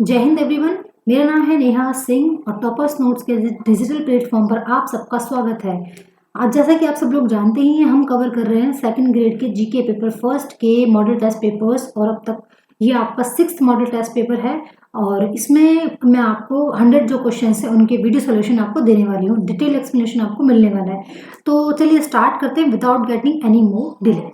जय हिंद एवरीवन। मेरा नाम है नेहा सिंह और टॉपर्स नोट्स के डिजिटल प्लेटफॉर्म पर आप सबका स्वागत है। आज जैसा कि आप सब लोग जानते ही हैं, हम कवर कर रहे हैं सेकंड ग्रेड के जीके पेपर फर्स्ट के मॉडल टेस्ट पेपर्स और अब तक ये आपका 6th मॉडल टेस्ट पेपर है और इसमें मैं आपको 100 जो क्वेश्चन है उनके वीडियो सोल्यूशन आपको देने वाली हूँ। डिटेल एक्सप्लेनेशन आपको मिलने वाला है। तो चलिए स्टार्ट करते हैं without getting any more delay.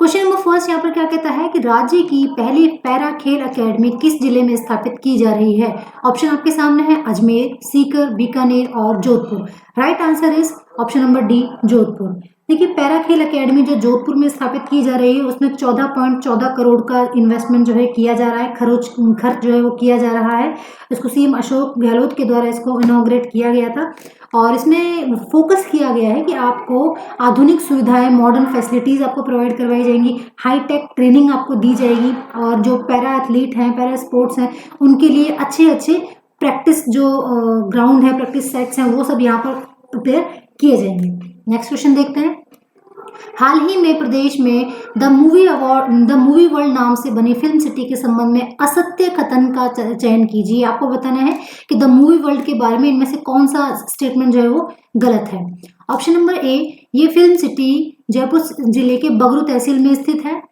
Question number first यहाँ पर क्या कहता है कि राज्य की पहली पैरा खेल अकेडमी किस जिले में स्थापित की जा रही है। ऑप्शन आपके सामने है अजमेर, सीकर, बीकानेर और Jodhpur. Right answer is option number D, Jodhpur. देखिए, पैरा खेल अकेडमी जो जोधपुर में स्थापित की जा रही है उसमें 14.14 करोड़ का इन्वेस्टमेंट जो है किया जा रहा है, खर्च जो है वो किया जा रहा है। इसको सीएम अशोक गहलोत के द्वारा इसको इनॉग्रेट किया गया था और इसमें फोकस किया गया है कि आपको आधुनिक सुविधाएं, मॉडर्न फैसिलिटीज आपको प्रोवाइड करवाई जाएंगी, हाईटेक ट्रेनिंग आपको दी जाएगी और जो पैरा एथलीट हैं, पैरा स्पोर्ट्स हैं, उनके लिए अच्छे अच्छे प्रैक्टिस जो ग्राउंड है, प्रैक्टिस सेट्स हैं, वो सब यहाँ पर प्रिपेयर किए जाएंगे। नेक्स्ट क्वेश्चन देखते हैं। हाल ही में प्रदेश में द मूवी वर्ल्ड नाम से बनी फिल्म सिटी के संबंध में असत्य कथन का चयन कीजिए। आपको बताना है कि द मूवी वर्ल्ड के बारे में इनमें से कौन सा स्टेटमेंट जो है वो गलत है। ऑप्शन नंबर ए, ये फिल्म सिटी जयपुर जिले के बगरू तहसील में स्थित है।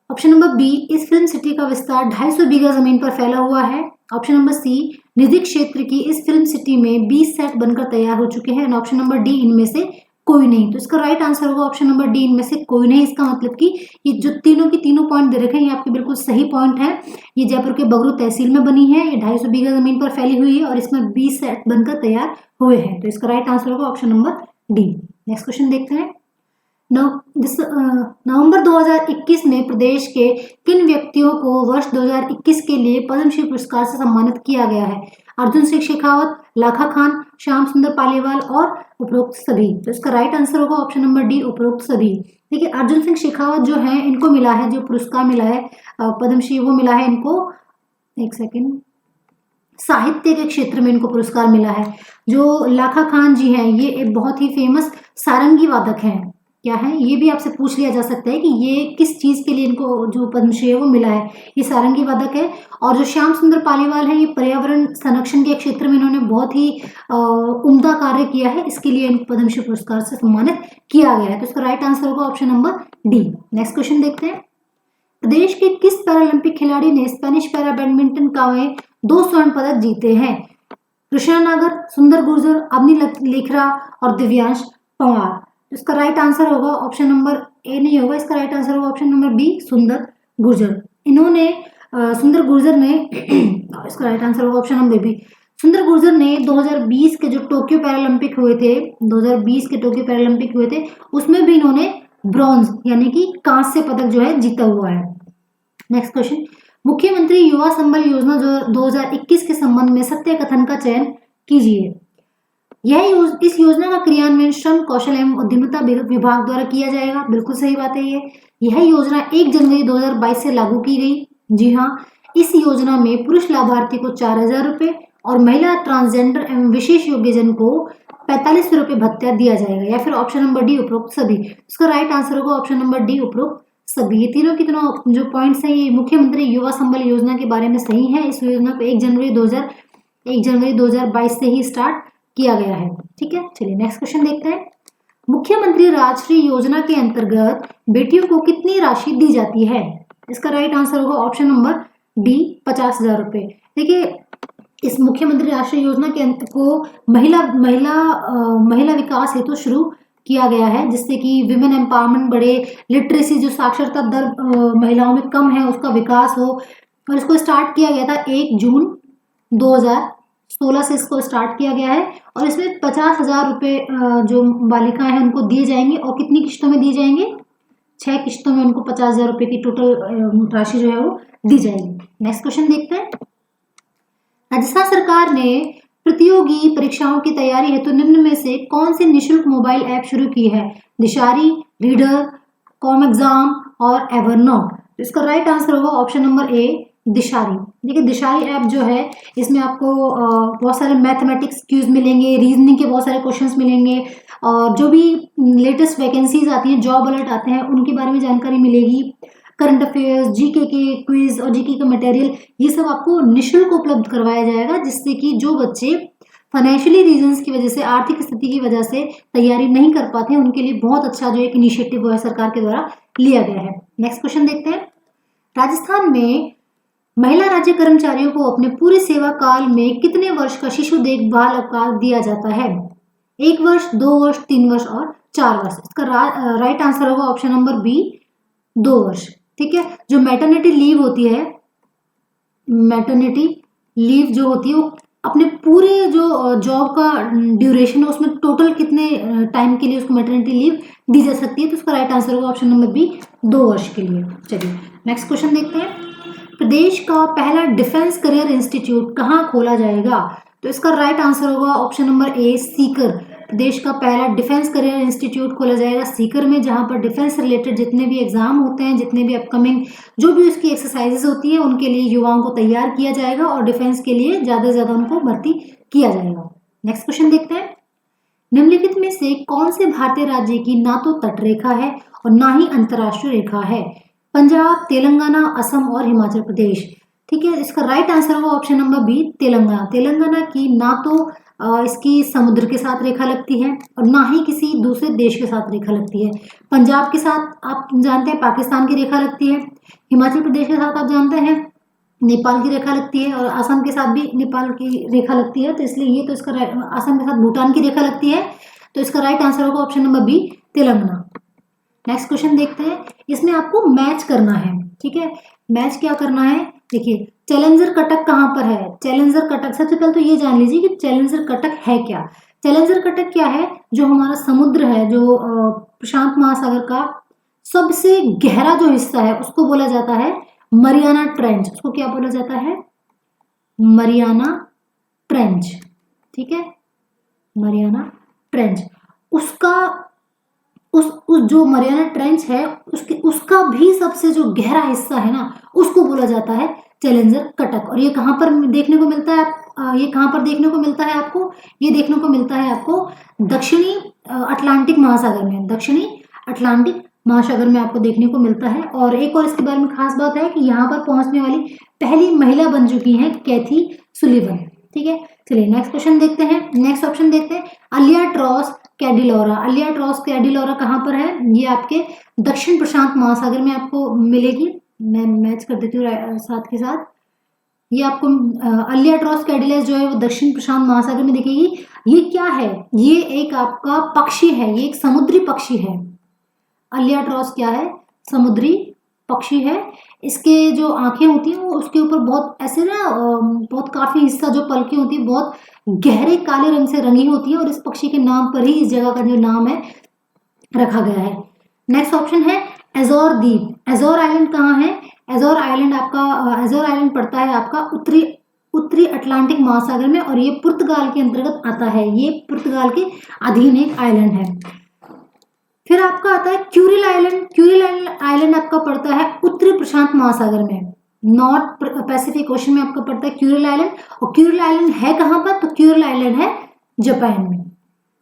ऑप्शन नंबर बी, इस फिल्म सिटी का विस्तार 250 बीघा जमीन पर फैला हुआ है। ऑप्शन नंबर सी, निजी क्षेत्र की इस फिल्म सिटी में 20 सेट बनकर तैयार हो चुके हैं। ऑप्शन नंबर डी, इनमें से कोई नहीं। तो इसका राइट आंसर होगा ऑप्शन नंबर डी, इनमें से कोई नहीं। इसका मतलब कि ये जो तीनों की तीनों पॉइंट दे रखे हैं ये आपके बिल्कुल सही पॉइंट है। ये जयपुर के बगरू तहसील में बनी है, ये 250 बीघा जमीन पर फैली हुई है और इसमें 20 सेट बनकर तैयार हुए हैं। तो इसका राइट आंसर होगा option number D. Next question देखते हैं। नवंबर 2021 में प्रदेश के किन व्यक्तियों को वर्ष 2021 के लिए पद्मश्री पुरस्कार से सम्मानित किया गया है। अर्जुन सिंह शेखावत, लाखा खान, श्याम सुंदर पालीवाल और उपरोक्त सभी। तो इसका राइट आंसर होगा ऑप्शन नंबर डी, उपरोक्त सभी। देखिए, अर्जुन सिंह शेखावत जो है इनको मिला है, जो पुरस्कार मिला है पद्मश्री, वो मिला है इनको, एक सेकेंड, साहित्य के क्षेत्र में इनको पुरस्कार मिला है। जो लाखा खान जी हैं ये एक बहुत ही फेमस सारंगी वादक हैं। क्या है, ये भी आपसे पूछ लिया जा सकता है कि ये किस चीज के लिए इनको जो पद्मश्री है वो मिला है। ये सारंगी वादक है। और जो श्याम सुंदर पालीवाल है, ये पर्यावरण संरक्षण के क्षेत्र में इन्होंने बहुत ही उम्दा कार्य किया है, इसके लिए इनको पद्मश्री पुरस्कार से सम्मानित किया गया है। तो इसका राइट आंसर होगा option number D. Next question देखते हैं। प्रदेश के किस पैरालंपिक खिलाड़ी ने स्पेनिश पैरा बैडमिंटन का में 2 स्वर्ण पदक जीते हैं। कृष्णा नागर, सुंदर गुर्जर, अवनी लेखरा और दिव्यांश पंवार। इसका राइट आंसर होगा ऑप्शन नंबर ए, नहीं होगा, इसका राइट आंसर होगा ऑप्शन नंबर बी, सुंदर गुर्जर। इन्होंने सुंदर गुर्जर ने इसका राइट आंसर होगा ऑप्शन नंबर बी। सुंदर गुर्जर ने 2020 के जो टोक्यो पैरालंपिक हुए थे, 2020 के टोक्यो पैरालंपिक हुए थे, उसमें भी इन्होंने ब्रॉन्ज यानी कि कांस्य पदक जो है जीता हुआ है। Next question. मुख्यमंत्री युवा संबल योजना जो 2021 के संबंध में सत्य कथन का चयन कीजिए। इस योजना का क्रियान्वयन श्रम, कौशल एवं उद्यमिता विभाग द्वारा किया जाएगा। बिल्कुल सही बात है। यह योजना 1 जनवरी 2022 से लागू की गई। जी हाँ, इस योजना में पुरुष लाभार्थी को 4000 रुपए और महिला, ट्रांसजेंडर एवं विशेष योग्यजन को 4500 रुपए भत्ता दिया जाएगा। या फिर ऑप्शन नंबर डी, उपरोक्त सभी। इसका राइट आंसर होगा ऑप्शन नंबर डी, उपरोक्त सभी। ये तीनों की तीनों जो पॉइंट्स हैं ये मुख्यमंत्री युवा संबल योजना के बारे में सही है। इस योजना को 1 जनवरी 2022 से ही स्टार्ट किया गया है। ठीक है, चलिए नेक्स्ट क्वेश्चन देखते हैं। मुख्यमंत्री राजश्री योजना के अंतर्गत बेटियों को कितनी राशि दी जाती है। इसका राइट आंसर होगा ऑप्शन नंबर डी, 50,000 रुपए। देखिए, इस मुख्यमंत्री राष्ट्रीय योजना के अंत को महिला विकास हेतु शुरू किया गया है, जिससे कि विमेन एम्पावरमेंट बढ़े, लिटरेसी जो साक्षरता दर महिलाओं में कम है उसका विकास हो। और इसको स्टार्ट किया गया था 1 जून 2016 से इसको स्टार्ट किया गया है और इसमें 50,000 रुपए जो बालिकाएं हैं उनको दिए जाएंगे। और कितनी किश्तों में दिए जाएंगे, 6 किश्तों में उनको 50,000 रुपए की टोटल राशि जो है वो दी जाएगी। नेक्स्ट क्वेश्चन देखते हैं। राजस्थान सरकार ने प्रतियोगी परीक्षाओं की तैयारी हेतु निम्न में से कौन सी निःशुल्क मोबाइल ऐप शुरू की है। दिशारी, रीडर, कॉम एग्जाम और एवरनोट। इसका राइट आंसर होगा ऑप्शन नंबर ए, दिशारी। देखिए, दिशारी ऐप जो है इसमें आपको बहुत सारे मैथमेटिक्स क्यूज मिलेंगे, रीजनिंग के बहुत सारे क्वेश्चंस मिलेंगे और जो भी लेटेस्ट वैकेंसीज आती हैं, जॉब अलर्ट आते हैं, उनके बारे में जानकारी मिलेगी। करंट अफेयर्स, जीके के क्विज और जीके का मटेरियल, ये सब आपको निःशुल्क उपलब्ध करवाया जाएगा, जिससे कि जो बच्चे फाइनेंशियली रीजंस की वजह से, आर्थिक स्थिति की वजह से तैयारी नहीं कर पाते हैं, उनके लिए बहुत अच्छा जो एक इनिशिएटिव वो है सरकार के द्वारा लिया गया है। नेक्स्ट क्वेश्चन देखते हैं। राजस्थान में महिला राज्य कर्मचारियों को अपने पूरे सेवा काल में कितने वर्ष का शिशु देखभाल अवकाश दिया जाता है? 1 वर्ष, 2 वर्ष, 3 वर्ष और 4 वर्ष। इसका राइट आंसर होगा ऑप्शन नंबर बी, 2 वर्ष। ठीक है, जो मैटरनिटी लीव होती है, मैटरनिटी लीव जो होती है वो अपने पूरे जो जॉब का ड्यूरेशन है उसमें टोटल कितने टाइम के लिए उसको मैटरनिटी लीव दी जा सकती है, तो उसका राइट आंसर होगा ऑप्शन नंबर बी, 2 वर्ष के लिए। चलिए नेक्स्ट क्वेश्चन देखते हैं। प्रदेश का पहला डिफेंस करियर इंस्टीट्यूट कहाँ खोला जाएगा? तो इसका राइट आंसर होगा ऑप्शन नंबर ए, सीकर। प्रदेश का पहला डिफेंस करियर इंस्टीट्यूट खोला जाएगा सीकर में, जहां पर डिफेंस रिलेटेड जितने भी एग्जाम होते हैं, जितने भी अपकमिंग जो भी उसकी एक्सरसाइजेज होती है, उनके लिए युवाओं को तैयार किया जाएगा और डिफेंस के लिए ज्यादा से ज्यादा उनको भर्ती किया जाएगा। नेक्स्ट क्वेश्चन देखते हैं। निम्नलिखित में से कौन से भारतीय राज्य की ना तो तटरेखा है और ना ही अंतरराष्ट्रीय रेखा है? पंजाब, तेलंगाना, असम और हिमाचल प्रदेश। ठीक है, इसका राइट आंसर होगा option number B, Telangana. Telangana की ना तो इसकी समुद्र के साथ रेखा लगती है और ना ही किसी दूसरे देश के साथ रेखा लगती है। पंजाब के साथ आप जानते हैं पाकिस्तान की रेखा लगती है, हिमाचल प्रदेश के साथ आप जानते हैं नेपाल की रेखा लगती है और असम के साथ भी नेपाल की रेखा लगती है, तो इसलिए ये तो इसका असम के साथ भूटान की रेखा लगती है, तो इसका राइट आंसर होगा option number B, Telangana. Next question देखते हैं। इसमें आपको मैच करना है। ठीक है, मैच क्या करना है, देखिए चैलेंजर कटक कहाँ पर है? चैलेंजर कटक, सबसे पहले तो ये जान लीजिए कि चैलेंजर कटक है क्या। चैलेंजर कटक क्या है? जो हमारा समुद्र है, जो प्रशांत महासागर का सबसे गहरा जो हिस्सा है उसको बोला जाता है मरियाना ट्रेंच। उसको क्या बोला जाता है? Mariana trench. ठीक है, मरियाना ट्रेंच। उसका उस जो मरियाना ट्रेंच है उसका भी सबसे जो गहरा हिस्सा है ना, उसको बोला जाता है चैलेंजर कटक। और ये कहाँ पर देखने को मिलता है? ये कहाँ पर देखने को मिलता है आपको? ये देखने को मिलता है आपको दक्षिणी अटलांटिक महासागर में। दक्षिणी अटलांटिक महासागर में आपको देखने को मिलता है। और एक और इसके बारे में खास बात है कि यहाँ पर पहुंचने वाली पहली महिला बन चुकी हैं कैथी सुलिवन। ठीक है, चलिए नेक्स्ट क्वेश्चन देखते हैं। नेक्स्ट ऑप्शन देखते हैं, अलियाट्रॉस कैडिलोरा। अलियाट्रॉस कैडिलोरा कहाँ पर है? ये आपके दक्षिण प्रशांत महासागर में आपको मिलेगी। मैं मैच कर देती हूँ साथ के साथ। ये आपको अलियाट्रॉस कैडिलस जो है वो दक्षिण प्रशांत महासागर में दिखेगी। ये क्या है? ये एक आपका पक्षी है, ये एक समुद्री पक्षी है। अलियाट्रॉस क्या है? समुद्री पक्षी है। इसके जो आंखें होती हैं वो उसके ऊपर बहुत ऐसे ना बहुत काफी हिस्सा जो पलकें होती है बहुत गहरे काले रंग से रंगी होती है और इस पक्षी के नाम पर ही इस जगह का जो नाम है रखा गया है। नेक्स्ट ऑप्शन है एजोर द्वीप। एजोर आइलैंड कहाँ है? एजोर आइलैंड आपका एजोर आइलैंड पड़ता है आपका उत्तरी अटलांटिक महासागर में और ये पुर्तगाल के अंतर्गत आता है। ये पुर्तगाल के अधीन एक आइलैंड है। फिर आपका आता है क्यूरिल आइलैंड। क्यूरिल आइलैंड आपका पड़ता है उत्तरी प्रशांत महासागर में, नॉर्थ पैसिफिक ओशन में आपका पड़ता है क्यूरिल आइलैंड। और क्यूरिल आइलैंड है कहाँ पर? तो क्यूरिल आइलैंड है जापान में।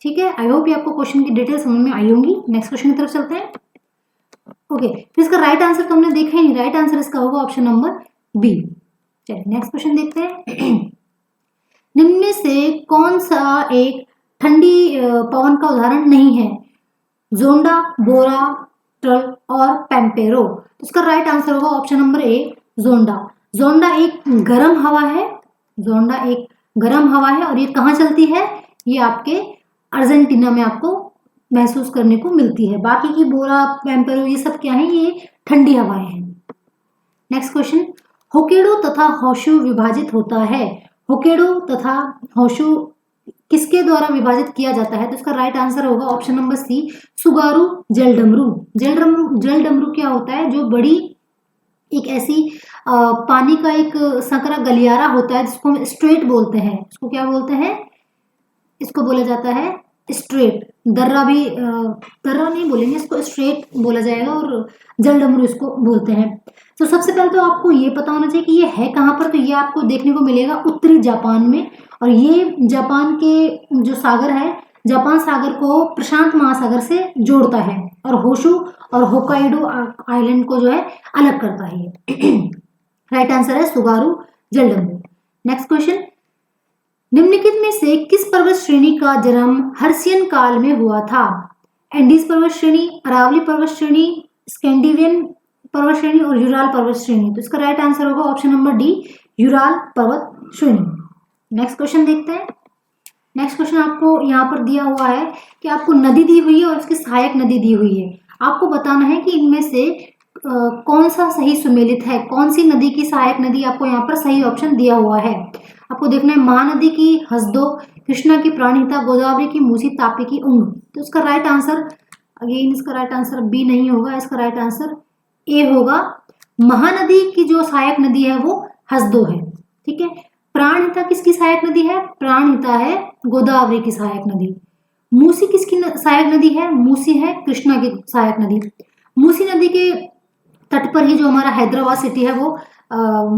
ठीक है, आई होप ये आपको क्वेश्चन की डिटेल समझ में आई होंगी। नेक्स्ट क्वेश्चन की तरफ चलते हैं। ओके, फिर इसका राइट आंसर तो हमने देखा ही नहीं, राइट आंसर इसका होगा ऑप्शन नंबर बी। चलिए नेक्स्ट क्वेश्चन देखते हैं। निम्न में से कौन सा एक ठंडी पवन का उदाहरण नहीं है? जोंडा, बोरा, ट्रल और पैम्पेरो। इसका राइट आंसर होगा ऑप्शन नंबर ए, जोंडा। जोंडा एक गर्म हवा है। जोंडा एक गर्म हवा है और ये कहाँ चलती है? ये आपके अर्जेंटीना में आपको महसूस करने को मिलती है। बाकी की बोरा, पैम्पेरो ये सब क्या है? ये ठंडी हवाएं हैं। नेक्स्ट क्वेश्चन, होकेडो तथा होशु विभाजित होता है। होकेडो तथा होशु किसके द्वारा विभाजित किया जाता है? तो इसका राइट आंसर होगा ऑप्शन नंबर सी, सुगारू जलडमरू। जलडमरू क्या होता है? जो बड़ी एक ऐसी पानी का एक संकरा गलियारा होता है जिसको हम स्ट्रेट बोलते हैं। इसको क्या बोलते हैं? इसको बोला जाता है स्ट्रेट। दर्रा भी दर्रा नहीं बोलेंगे, इसको स्ट्रेट बोला जाएगा और जलडमरू इसको बोलते हैं। तो सबसे पहले तो आपको ये पता होना चाहिए कि ये है कहाँ पर। तो ये आपको देखने को मिलेगा उत्तरी जापान में और ये जापान के जो सागर है जापान सागर को प्रशांत महासागर से जोड़ता है और होशु और होकाइडो आइलैंड को जो है अलग करता है। राइट आंसर है सुगारू जलडंबू। नेक्स्ट क्वेश्चन, निम्नलिखित में से किस पर्वत श्रेणी का जन्म हर्सियन काल में हुआ था? एंडीज पर्वत श्रेणी, अरावली पर्वत श्रेणी, स्कैंडिनेवियन पर्वत श्रेणी और यूराल पर्वत श्रेणी। तो इसका राइट आंसर होगा ऑप्शन नंबर डी, यूराल पर्वत श्रेणी। नेक्स्ट क्वेश्चन देखते हैं। नेक्स्ट क्वेश्चन आपको यहाँ पर दिया हुआ है कि आपको नदी दी हुई है और उसकी सहायक नदी दी हुई है। आपको बताना है कि इनमें से कौन सा सही सुमेलित है, कौन सी नदी की सहायक नदी आपको यहाँ पर सही ऑप्शन दिया हुआ है। आपको देखना है महानदी की हसदो, कृष्णा की प्राणहिता, गोदावरी की मूसी, तापी की उंग। तो इसका राइट आंसर अगेन इसका राइट आंसर बी नहीं होगा, इसका राइट आंसर ए होगा। महानदी की जो सहायक नदी है वो हसदो है। ठीक है, प्राणहिता किसकी सहायक नदी है? प्राणहिता है गोदावरी की सहायक नदी। मूसी किसकी सहायक नदी है? मूसी है कृष्णा की सहायक नदी। मूसी नदी के तट पर ही जो हमारा हैदराबाद सिटी है वो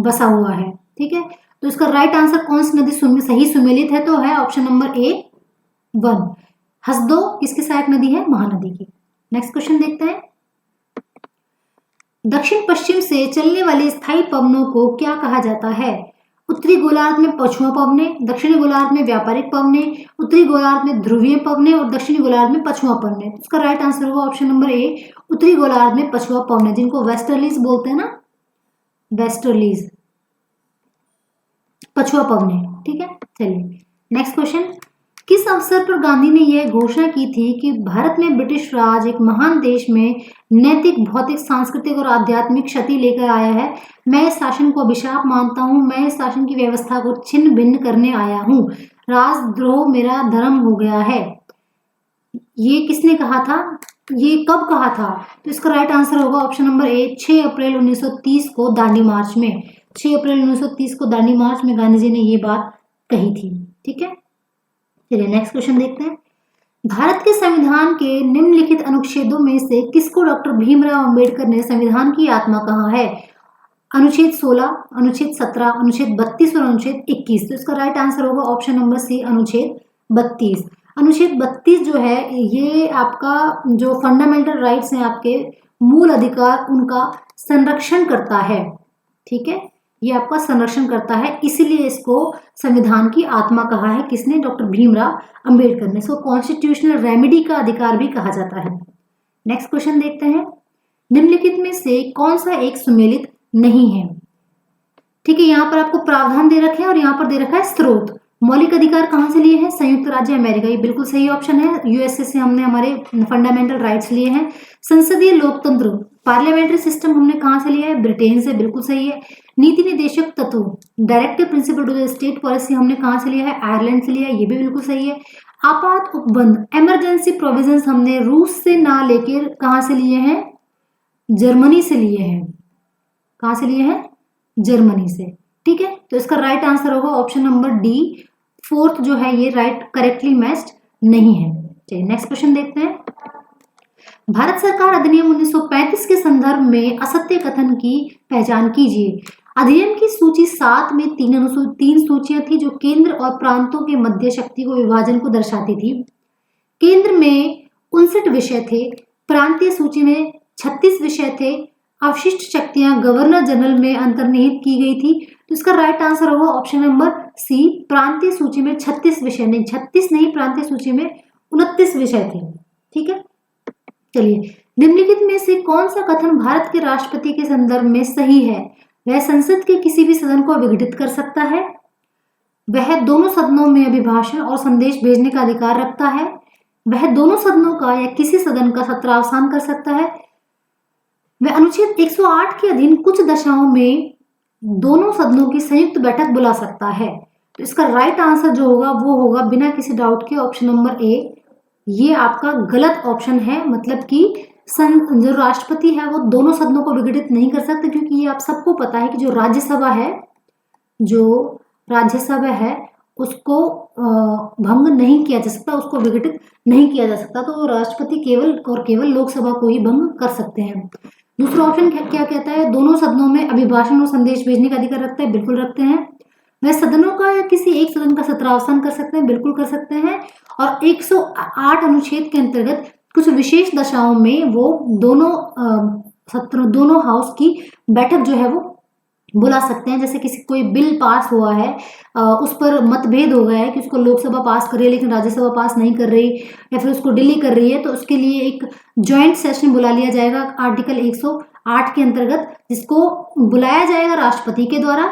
बसा हुआ है। ठीक है, तो इसका राइट आंसर कौन सी नदी सही सुमेलित है? तो है ऑप्शन नंबर ए 1। हसदो किसकी सहायक नदी है? महानदी की। नेक्स्ट क्वेश्चन देखते हैं। दक्षिण पश्चिम से चलने वाले स्थायी पवनों को क्या कहा जाता है? उत्तरी गोलार्ध में पछुआ पवने, दक्षिणी गोलार्ध में व्यापारिक पवने, उत्तरी गोलार्ध में ध्रुवीय पवने और दक्षिणी गोलार्ध में पछुआ पवने। इसका राइट आंसर होगा ऑप्शन नंबर ए, उत्तरी गोलार्ध में पछुआ पवने, जिनको वेस्टर्लीज बोलते हैं ना, वेस्टर्लीज पछुआ पवने। ठीक है, चलिए नेक्स्ट क्वेश्चन। किस अवसर पर गांधी ने यह घोषणा की थी कि भारत में ब्रिटिश राज एक महान देश में नैतिक, भौतिक, सांस्कृतिक और आध्यात्मिक क्षति लेकर आया है? मैं इस शासन को अभिशाप मानता हूं, मैं इस शासन की व्यवस्था को छिन्न भिन्न करने आया हूं, राजद्रोह मेरा धर्म हो गया है। ये किसने कहा था? ये कब कहा था? तो इसका राइट आंसर होगा ऑप्शन नंबर ए, 6 अप्रैल 1930 को दांडी मार्च में। 6 अप्रैल 1930 को दांडी मार्च में गांधी जी ने ये बात कही थी। ठीक है, चलिए नेक्स्ट क्वेश्चन देखते हैं। भारत के संविधान के निम्नलिखित अनुच्छेदों में से किसको डॉक्टर भीमराव अंबेडकर ने संविधान की आत्मा कहा है? अनुच्छेद 16, अनुच्छेद 17, अनुच्छेद 32 और अनुच्छेद 21। तो इसका राइट आंसर होगा ऑप्शन नंबर सी, अनुच्छेद 32। अनुच्छेद 32 जो है ये आपका जो फंडामेंटल राइट्स हैं, आपके मूल अधिकार, उनका संरक्षण करता है। ठीक है, ये आपका संरक्षण करता है, इसीलिए इसको संविधान की आत्मा कहा है। किसने? डॉक्टर भीमराव अंबेडकर ने। इसको कॉन्स्टिट्यूशनल रेमेडी का अधिकार भी कहा जाता है। नेक्स्ट क्वेश्चन देखते हैं। निम्नलिखित में से कौन सा एक सुमेलित नहीं है? ठीक है, यहाँ पर आपको प्रावधान दे रखे हैं और यहाँ पर दे रखा है स्रोत। मौलिक अधिकार कहाँ से लिए हैं? संयुक्त राज्य अमेरिका, ये बिल्कुल सही ऑप्शन है। यूएसए से हमने हमारे फंडामेंटल राइट्स लिए हैं। संसदीय लोकतंत्र, पार्लियामेंट्री सिस्टम हमने कहाँ से लिया है? ब्रिटेन से, बिल्कुल सही है। नीति निर्देशक तत्व, directive principle to the state policy, हमने कहाँ से लिया है? आयरलैंड से लिया है, ये भी बिल्कुल सही है। आपात उपबंध, इमरजेंसी प्रोविजंस, हमने रूस से ना लेकर कहाँ से लिए हैं? जर्मनी से लिए हैं। कहाँ से लिए हैं? जर्मनी से। ठीक है, तो इसका राइट आंसर होगा ऑप्शन नंबर डी, 4th जो है ये राइट करेक्टली मैच्ड नहीं है। चलिए नेक्स्ट क्वेश्चन देखते हैं। भारत सरकार अधिनियम 1935 के संदर्भ में असत्य कथन की पहचान कीजिए। अधिनियम की सूची 7 में 3 सूचियां थी जो केंद्र और प्रांतों के मध्य शक्ति को विभाजन को दर्शाती थी। केंद्र में 59 विषय थे, प्रांतीय सूची में 36 विषय थे, अवशिष्ट शक्तियां गवर्नर जनरल में अंतर्निहित की गई थी। तो इसका राइट आंसर होगा ऑप्शन नंबर सी, प्रांतीय सूची में 36 विषय नहीं, 36 नहीं, प्रांतीय सूची में 29 विषय थे। ठीक है, चलिए निम्नलिखित में से कौन सा कथन भारत के राष्ट्रपति के संदर्भ में सही है? वह संसद के किसी भी सदन को विघटित कर सकता है, वह दोनों सदनों में अभिभाषण और संदेश भेजने का अधिकार रखता है, वह दोनों सदनों का या किसी सदन का सत्रावसान कर सकता है, वह अनुच्छेद 108 के अधीन कुछ दशाओं में दोनों सदनों की संयुक्त बैठक बुला सकता है। तो इसका राइट आंसर जो होगा वो होगा बिना किसी डाउट के ऑप्शन नंबर ए। ये आपका गलत ऑप्शन है, मतलब कि जो राष्ट्रपति है वो दोनों सदनों को विघटित नहीं कर सकते, क्योंकि ये आप सबको पता है कि जो राज्यसभा है उसको भंग नहीं किया जा सकता, उसको विघटित नहीं किया जा सकता। तो राष्ट्रपति केवल और केवल लोकसभा को ही भंग कर सकते हैं। दूसरा ऑप्शन क्या कहता है? दोनों सदनों में अभिभाषण और संदेश भेजने का अधिकार रखता है, बिल्कुल रखते हैं। वह सदनों का या किसी एक सदन का सत्रावसान कर सकते हैं, बिल्कुल कर सकते हैं। और 108 अनुच्छेद के अंतर्गत कुछ विशेष दशाओं में वो दोनों सत्रों, दोनों हाउस की बैठक जो है वो बुला सकते हैं। जैसे किसी कोई बिल पास हुआ है, उस पर मतभेद हो गया है कि उसको लोकसभा पास कर रही है लेकिन राज्यसभा पास नहीं कर रही, या फिर उसको दिल्ली कर रही है, तो उसके लिए एक जॉइंट सेशन बुला लिया जाएगा आर्टिकल 108 के अंतर्गत, जिसको बुलाया जाएगा राष्ट्रपति के द्वारा,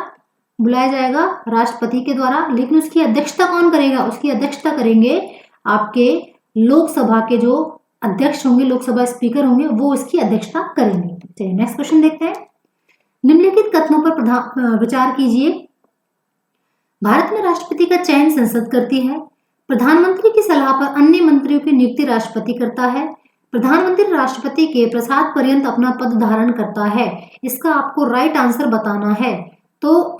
बुलाया जाएगा राष्ट्रपति के द्वारा। लेकिन उसकी अध्यक्षता कौन करेगा? उसकी अध्यक्षता करेंगे आपके लोकसभा के जो अध्यक्ष होंगे, लोकसभा स्पीकर होंगे, वो इसकी अध्यक्षता करेंगे। चलिए नेक्स्ट क्वेश्चन देखते हैं। निम्नलिखित कथनों पर विचार कीजिए। भारत में राष्ट्रपति का चयन संसद करती है। प्रधानमंत्री की सलाह पर अन्य मंत्रियों की नियुक्ति राष्ट्रपति करता है। प्रधानमंत्री राष्ट्रपति के प्रसाद पर्यंत अपना पद धारण करता है। इसका आपको राइट आंसर बताना है। तो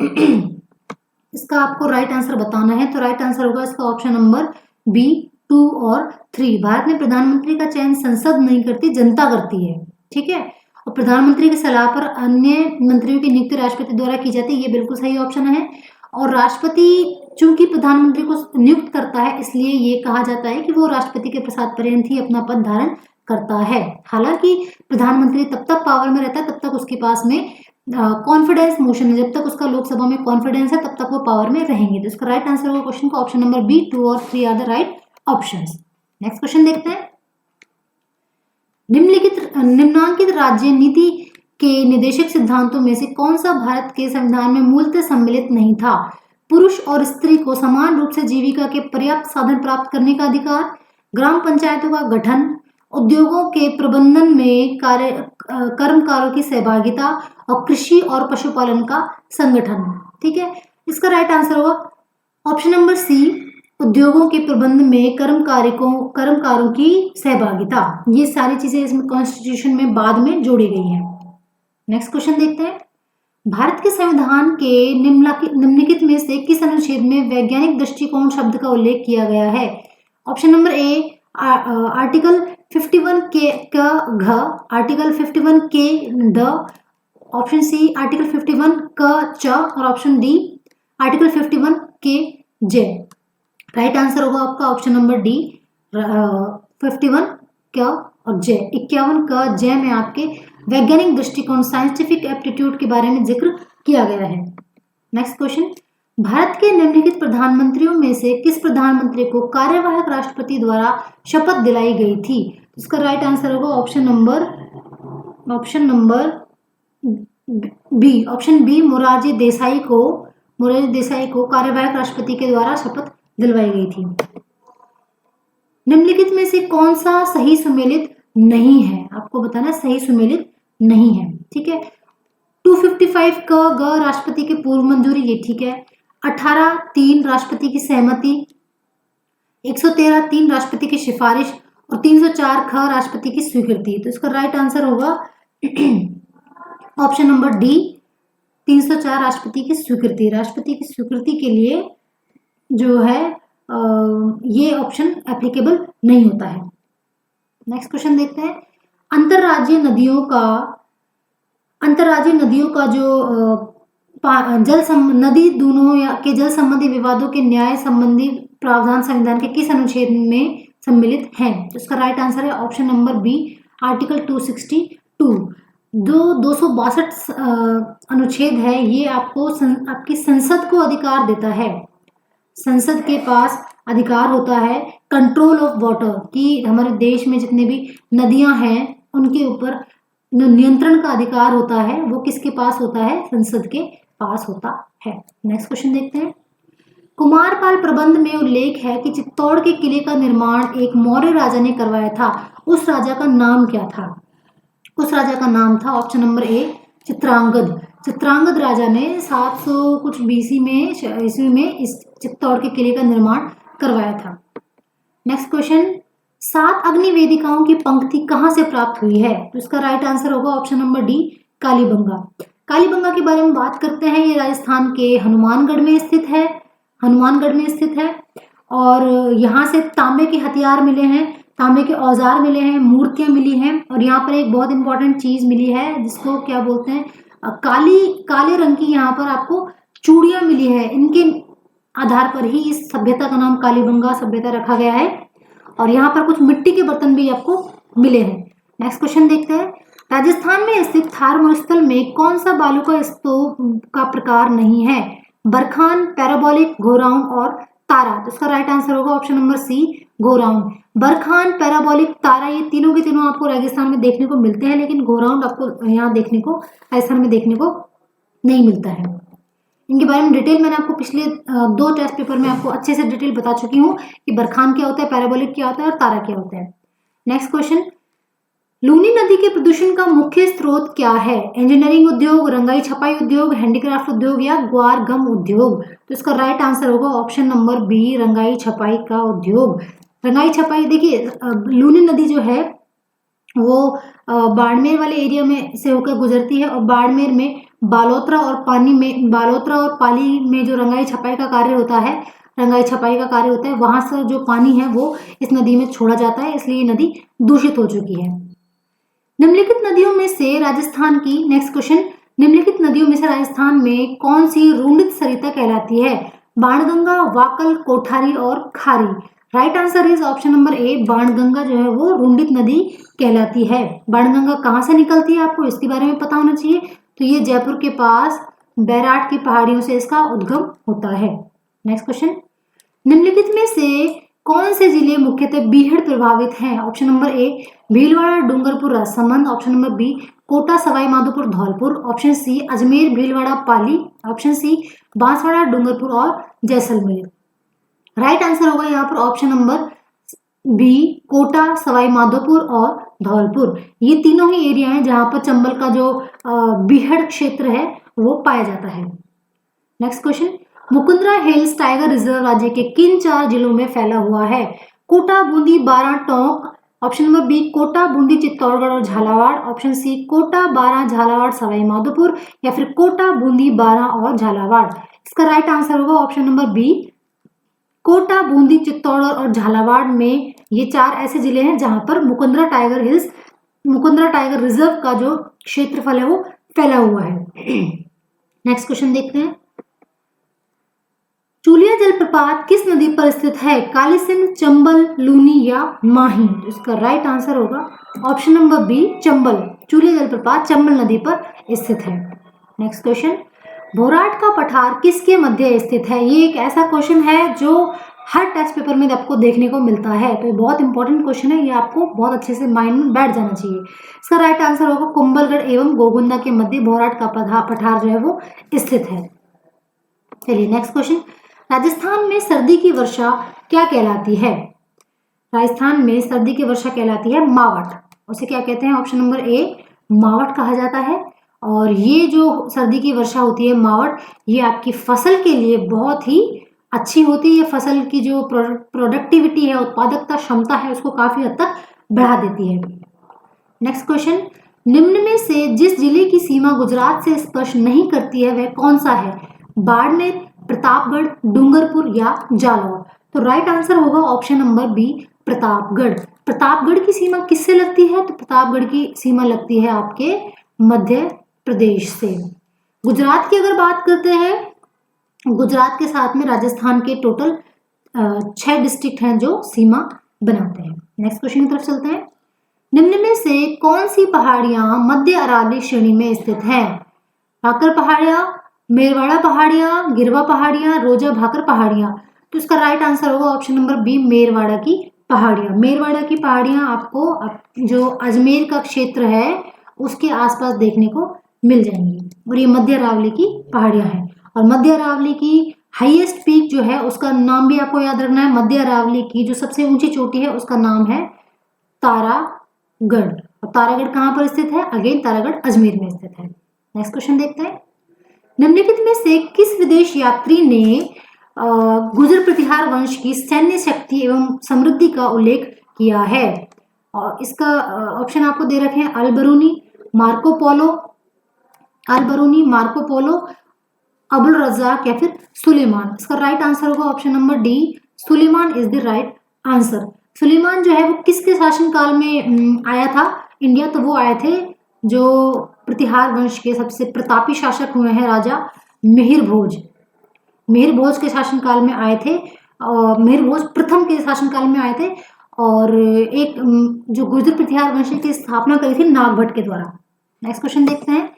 इसका आपको राइट आंसर बताना है, तो राइट आंसर होगा इसका ऑप्शन नंबर बी, 2 और 3। भारत में प्रधानमंत्री का चयन संसद नहीं करती, जनता करती है। ठीक है, और प्रधानमंत्री की सलाह पर अन्य मंत्रियों की नियुक्ति राष्ट्रपति द्वारा की जाती है, ये बिल्कुल सही ऑप्शन है। और राष्ट्रपति चूंकि प्रधानमंत्री को नियुक्त करता है, इसलिए ये कहा जाता है कि वो राष्ट्रपति के प्रसाद पर्यंत ही अपना पद धारण करता है। हालांकि प्रधानमंत्री तब तक पावर में रहता है, तब तक उसके पास में कॉन्फिडेंस मोशन है, जब तक उसका लोकसभा में कॉन्फिडेंस है तब तक वो पावर में रहेंगे। तो इसका राइट आंसर होगा क्वेश्चन का ऑप्शन नंबर बी, 2 और 3 are the right options. Next question देखते हैं। निम्नांकित राज्य नीति के निदेशक सिद्धांतों में से कौन सा भारत के संविधान में मूलतः सम्मिलित नहीं था? पुरुष और स्त्री को समान रूप से जीविका के पर्याप्त साधन प्राप्त करने का अधिकार, ग्राम पंचायतों का गठन, उद्योगों के प्रबंधन में कर्मकारों की सहभागिता और कृषि और पशुपालन का संगठन। ठीक है, इसका राइट आंसर होगा ऑप्शन नंबर सी, उद्योगों के प्रबंध में कर्मकारों की सहभागिता। ये सारी चीजें इसमें कॉन्स्टिट्यूशन में बाद में जोड़ी गई हैं। नेक्स्ट क्वेश्चन देखते हैं। भारत के संविधान के निम्नलिखित में से किस अनुच्छेद में वैज्ञानिक दृष्टिकोण शब्द का उल्लेख किया गया है? ऑप्शन नंबर ए, आर्टिकल 51 के का घ, आर्टिकल 51 के द, ऑप्शन सी आर्टिकल 51 का च, और ऑप्शन डी आर्टिकल 51 के जे। राइट आंसर होगा आपका ऑप्शन नंबर डी, 51 का और जे। 51 का जे में आपके वैज्ञानिक दृष्टिकोण, साइंटिफिक एप्टीट्यूड के बारे में जिक्र किया गया है। Next question. भारत के निम्नलिखित प्रधानमंत्रियों में से किस प्रधानमंत्री को कार्यवाहक राष्ट्रपति द्वारा शपथ दिलाई गई थी? इसका राइट आंसर होगा option number B, option B, Morarji Desai को कार्यवाहक राष्ट्रपति के द्वारा शपथ दिलवाई गई थी। निम्नलिखित में से कौन सा सही सुमेलित नहीं है? आपको बताना सही सुमेलित नहीं है। ठीक है, 255 का ग राष्ट्रपति की पूर्व मंजूरी, ये ठीक है। 18(3) राष्ट्रपति की सहमति, 113(3) राष्ट्रपति की सिफारिश और 304 ख राष्ट्रपति की स्वीकृति। तो इसका राइट आंसर होगा ऑप्शन नंबर डी, 304 राष्ट्रपति की स्वीकृति। राष्ट्रपति की स्वीकृति के लिए जो है ये ऑप्शन एप्लीकेबल नहीं होता है। नेक्स्ट क्वेश्चन देखते हैं। अंतरराज्यीय नदियों का जो नदी दूनों या के जल संबंधी विवादों के न्याय संबंधी प्रावधान संविधान के किस अनुच्छेद में सम्मिलित हैं? तो इसका राइट आंसर है ऑप्शन नंबर बी, आर्टिकल 262। जो 262 अनुच्छेद है, ये आपको आपकी संसद को अधिकार देता है। संसद के पास अधिकार होता है कंट्रोल ऑफ वाटर, कि हमारे देश में जितने भी नदियां हैं उनके ऊपर जो नियंत्रण का अधिकार होता है वो किसके पास होता है? संसद के पास होता है। नेक्स्ट क्वेश्चन देखते हैं। कुमारपाल प्रबंध में उल्लेख है कि चित्तौड़ के किले का निर्माण एक मौर्य राजा ने करवाया था। उस राजा का नाम क्या था? उस राजा का नाम था option number A, Chitrangad. Chitrangad राजा ने 700 कुछ ईस्वी में इस चित्तौड़ के किले का निर्माण करवाया था। Next question. 7 अग्नि वेदिकाओं की पंक्ति कहाँ से प्राप्त हुई है? तो इसका राइट आंसर होगा option number D, Kalibangan. Kalibangan के बारे में बात करते हैं। ये राजस्थान के हनुमानगढ़ में स्थित है और यहाँ से तांबे के हथियार मिले हैं, तांबे के औजार मिले हैं, मूर्तियां मिली हैं और यहाँ पर एक बहुत इंपॉर्टेंट चीज मिली है जिसको क्या बोलते हैं, काले रंग की यहाँ पर आपको चूड़ियां मिली होती है, इनके आधार पर ही इस सभ्यता का नाम कालीबंगा सभ्यता रखा गया है। और यहाँ पर कुछ मिट्टी के बर्तन भी आपको मिले हैं। नेक्स्ट क्वेश्चन देखते हैं। राजस्थान में स्थित थार मरुस्थल में कौन सा बालू का स्तूप का प्रकार नहीं है? बरखान, पैराबोलिक, गोराउंड और तारा। तो इसका राइट आंसर होगा ऑप्शन नंबर सी, गोराउंड। बरखान, पैराबोलिक, तारा ये तीनों के तीनों आपको रेगिस्तान में देखने को मिलते हैं, लेकिन गोराउंड आपको यहाँ देखने को राजस्थान में देखने को नहीं मिलता है। इनके बारे में डिटेल मैंने आपको पिछले 2 टेस्ट पेपर में आपको अच्छे से डिटेल बता चुकी हूँ कि बरखान क्या होता है, पैराबोलिक क्या होता है और तारा क्या होता है। नेक्स्ट क्वेश्चन, लूनी नदी के प्रदूषण का मुख्य स्रोत क्या है? इंजीनियरिंग उद्योग, रंगाई छपाई उद्योग, हैंडीक्राफ्ट उद्योग या ग्वार गम उद्योग। तो इसका राइट आंसर होगा ऑप्शन नंबर बी, रंगाई छपाई का उद्योग। रंगाई छपाई, देखिए लूनी नदी जो है वो बाड़मेर वाले एरिया में से होकर गुजरती है और बाड़मेर में बालोतरा और पाली में जो रंगाई छपाई का कार्य होता है, वहां से जो पानी है वो इस नदी में छोड़ा जाता है, इसलिए ये नदी दूषित हो चुकी है। निम्नलिखित नदियों में से राजस्थान की, नेक्स्ट क्वेश्चन, निम्नलिखित नदियों में से राजस्थान में कौन सी रुंडित सरिता कहलाती है? बाणगंगा, वाकल, कोठारी और Khari. Right answer is option number A, Banganga जो है वो रुंडित नदी कहलाती है। बाणगंगा कहाँ से निकलती है आपको इसके बारे में पता होना चाहिए। तो ये जयपुर के पास बैराट की पहाड़ियों से इसका उद्गम होता है। नेक्स्ट क्वेश्चन, निम्नलिखित में से कौन से जिले मुख्यतः बीहड़ प्रभावित हैं? Option number A, Bhilwara, Dungarpur, Rajsamand. Option number B, Kota, Sawai Madhopur, Dholpur. Option C, Ajmer, Bhilwara, Pali. Option C, Banswara, Dungarpur और जैसलमेर। राइट आंसर होगा यहाँ पर option number B, Kota, Sawai Madhopur और धौलपुर। ये तीनों ही एरिया हैं जहां पर चंबल का जो बीहड़ क्षेत्र है वो पाया जाता है। Next question, Mukundra hills tiger reserve राज्य के किन 4 जिलों में फैला हुआ है? Kota, Bundi, Baran, Tonk. Option number B, Kota, Bundi, Chittorgarh और झालावाड़। ऑप्शन सी, कोटा, बारां, झालावाड़, सवाई माधोपुर या फिर कोटा, बूंदी, बारां और झालावाड़। इसका राइट आंसर होगा option number B, Kota, Bundi, Chittorgarh और झालावाड़ में ये 4 ऐसे जिले हैं जहां पर मुकुंदरा टाइगर रिजर्व का जो क्षेत्रफल है वो फैला हुआ है। नेक्स्ट क्वेश्चन देखते हैं। चूलिया जलप्रपात किस नदी पर स्थित है? कालीसिंध, चंबल, लूनी या माही। इसका राइट आंसर होगा option number B, Chambal. Chuliya जलप्रपात चंबल नदी पर स्थित है। नेक्स्ट क्वेश्चन, भोराट का पठार किसके मध्य स्थित है? ये एक ऐसा क्वेश्चन है जो हर टेस्ट पेपर में आपको देखने को मिलता है, तो ये बहुत इंपॉर्टेंट क्वेश्चन है, ये आपको बहुत अच्छे से माइंड में बैठ जाना चाहिए। इसका राइट आंसर होगा कुंभलगढ़ एवं गोगुंदा के मध्य भोराट का पठार जो है वो स्थित है। चलिए नेक्स्ट क्वेश्चन, राजस्थान में सर्दी की वर्षा क्या कहलाती है? राजस्थान में सर्दी की वर्षा कहलाती है मावट। उसे क्या कहते हैं? ऑप्शन नंबर ए, मावट कहा जाता है। और ये जो सर्दी की वर्षा होती है मावट, ये आपकी फसल के लिए बहुत ही अच्छी होती है। ये फसल की जो प्रोडक्टिविटी है, उत्पादकता क्षमता है, उसको काफी हद तक बढ़ा देती है। नेक्स्ट क्वेश्चन, निम्न में से जिस जिले की सीमा गुजरात से स्पर्श नहीं करती है वह कौन सा है? बाड़मेर, प्रतापगढ़, डूंगरपुर या जालौर। तो राइट आंसर होगा option number B, Pratapgarh. Pratapgarh की सीमा किससे लगती है? तो प्रतापगढ़ की सीमा लगती है आपके मध्य प्रदेश से। गुजरात की अगर बात करते हैं, गुजरात के साथ में राजस्थान के टोटल 6 डिस्ट्रिक्ट हैं जो सीमा बनाते हैं। नेक्स्ट क्वेश्चन की तरफ चलते हैं। निम्न में से कौन सी पहाड़ियां मध्य अरावली श्रेणी में स्थित हैं? भाकर पहाड़ियां, मेरवाड़ा पहाड़ियां, गिरवा पहाड़ियां, रोजा भाकर पहाड़ियां। तो इसका राइट आंसर होगा ऑप्शन नंबर बी, मेरवाड़ा की पहाड़ियां। मेरवाड़ा की पहाड़ियां आपको जो अजमेर का क्षेत्र है उसके आसपास देखने को मिल जाएंगी और ये मध्य अरावली की पहाड़ियां हैं। और मध्य अरावली की हाईएस्ट पीक जो है उसका नाम भी आपको याद रखना है। मध्य अरावली की जो सबसे ऊंची चोटी है उसका नाम है तारागढ़। और तारागढ़ कहाँ पर स्थित है? अगेन तारागढ़ अजमेर में स्थित है। नेक्स्ट क्वेश्चन देखते हैं। निम्नलिखित में से किस विदेश यात्री ने गुर्जर प्रतिहार वंश की सैन्य शक्ति एवं समृद्धि का उल्लेख किया है? और इसका ऑप्शन आपको दे रखे हैं, Al Biruni, Marco Polo, Abul Razzaq या फिर सुलेमान। इसका राइट आंसर होगा option number D, Sulaiman is the right answer. Sulaiman जो है वो किसके शासनकाल में आया था इंडिया? तो वो आए थे जो प्रतिहार वंश के सबसे प्रतापी शासक हुए हैं राजा मिहिर भोज। मिहिर भोज के शासनकाल में आए थे, और मिहिर भोज प्रथम के शासनकाल में आए थे, और एक जो गुर्जर प्रतिहार वंश की स्थापना करी थी नागभट्ट के द्वारा। नेक्स्ट क्वेश्चन देखते हैं।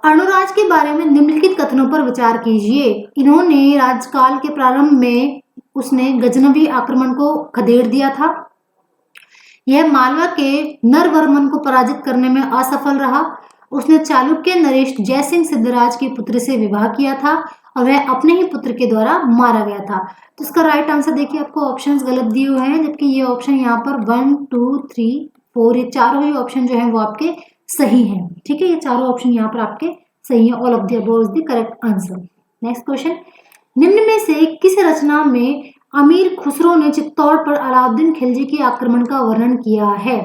अर्णोराज के बारे में निम्नलिखित कथनों पर विचार कीजिए। इन्होंने राजकाल के प्रारंभ में उसने गजनवी आक्रमण को खदेड़ दिया था। यह मालवा के नरवर्मन को पराजित करने में असफल रहा। उसने चालुक्य नरेश जयसिंह सिद्धराज की पुत्री से विवाह किया था और वह अपने ही पुत्र के द्वारा मारा गया था। तो इसका राइट आंसर देखिए, आपको ऑप्शंस गलत दिए हुए हैं, जबकि ये ऑप्शन यहाँ पर 1 2 3 4 ये चारों ही ऑप्शन जो है वो आपके सही हैं। ठीक है, ये चारों ऑप्शन यहाँ पर आपके सही है। All of the above is the correct answer. Next question, निम्न में से किस रचना में अमीर खुसरो ने चित्तौड़ पर अलाउद्दीन खिलजी के आक्रमण का वर्णन किया है?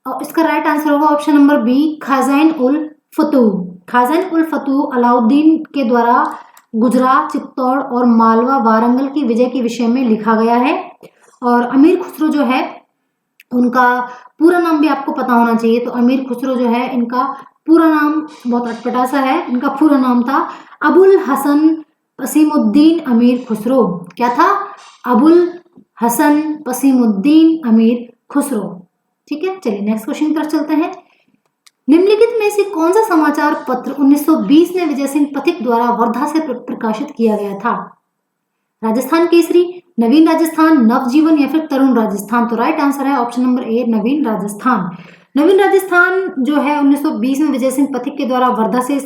और इसका राइट आंसर होगा ऑप्शन नंबर बी, खाजाइन उल फतूह। खाजाइन उल फतूह अलाउद्दीन के द्वारा गुजरात, चित्तौड़ और मालवा वारंगल की विजय के विषय में लिखा गया है। और अमीर खुसरो जो है उनका पूरा नाम भी आपको पता होना चाहिए। तो अमीर खुसरो जो है इनका पूरा नाम बहुत अटपटा सा है। इनका पूरा नाम था अबुल हसन पसीमुद्दीन अमीर खुसरो। क्या था? अबुल हसन पसीमुद्दीन अमीर खुसरो। ठीक है, चलिए नेक्स्ट क्वेश्चन की तरफ चलते हैं। निम्नलिखित में से कौन सा समाचार पत्र 1920 में विजय सिंह पथिक द्वारा वर्धा से प्रकाशित किया गया था? राजस्थान केसरी, नवीन राजस्थान, नवजीवन या फिर तरुण राजस्थान? तो राइट आंसर है ऑप्शन नंबर ए, नवीन राजस्थान। नवीन राजस्थान जो है 1920 में विजय सिंह पथिक के द्वारा वर्धा से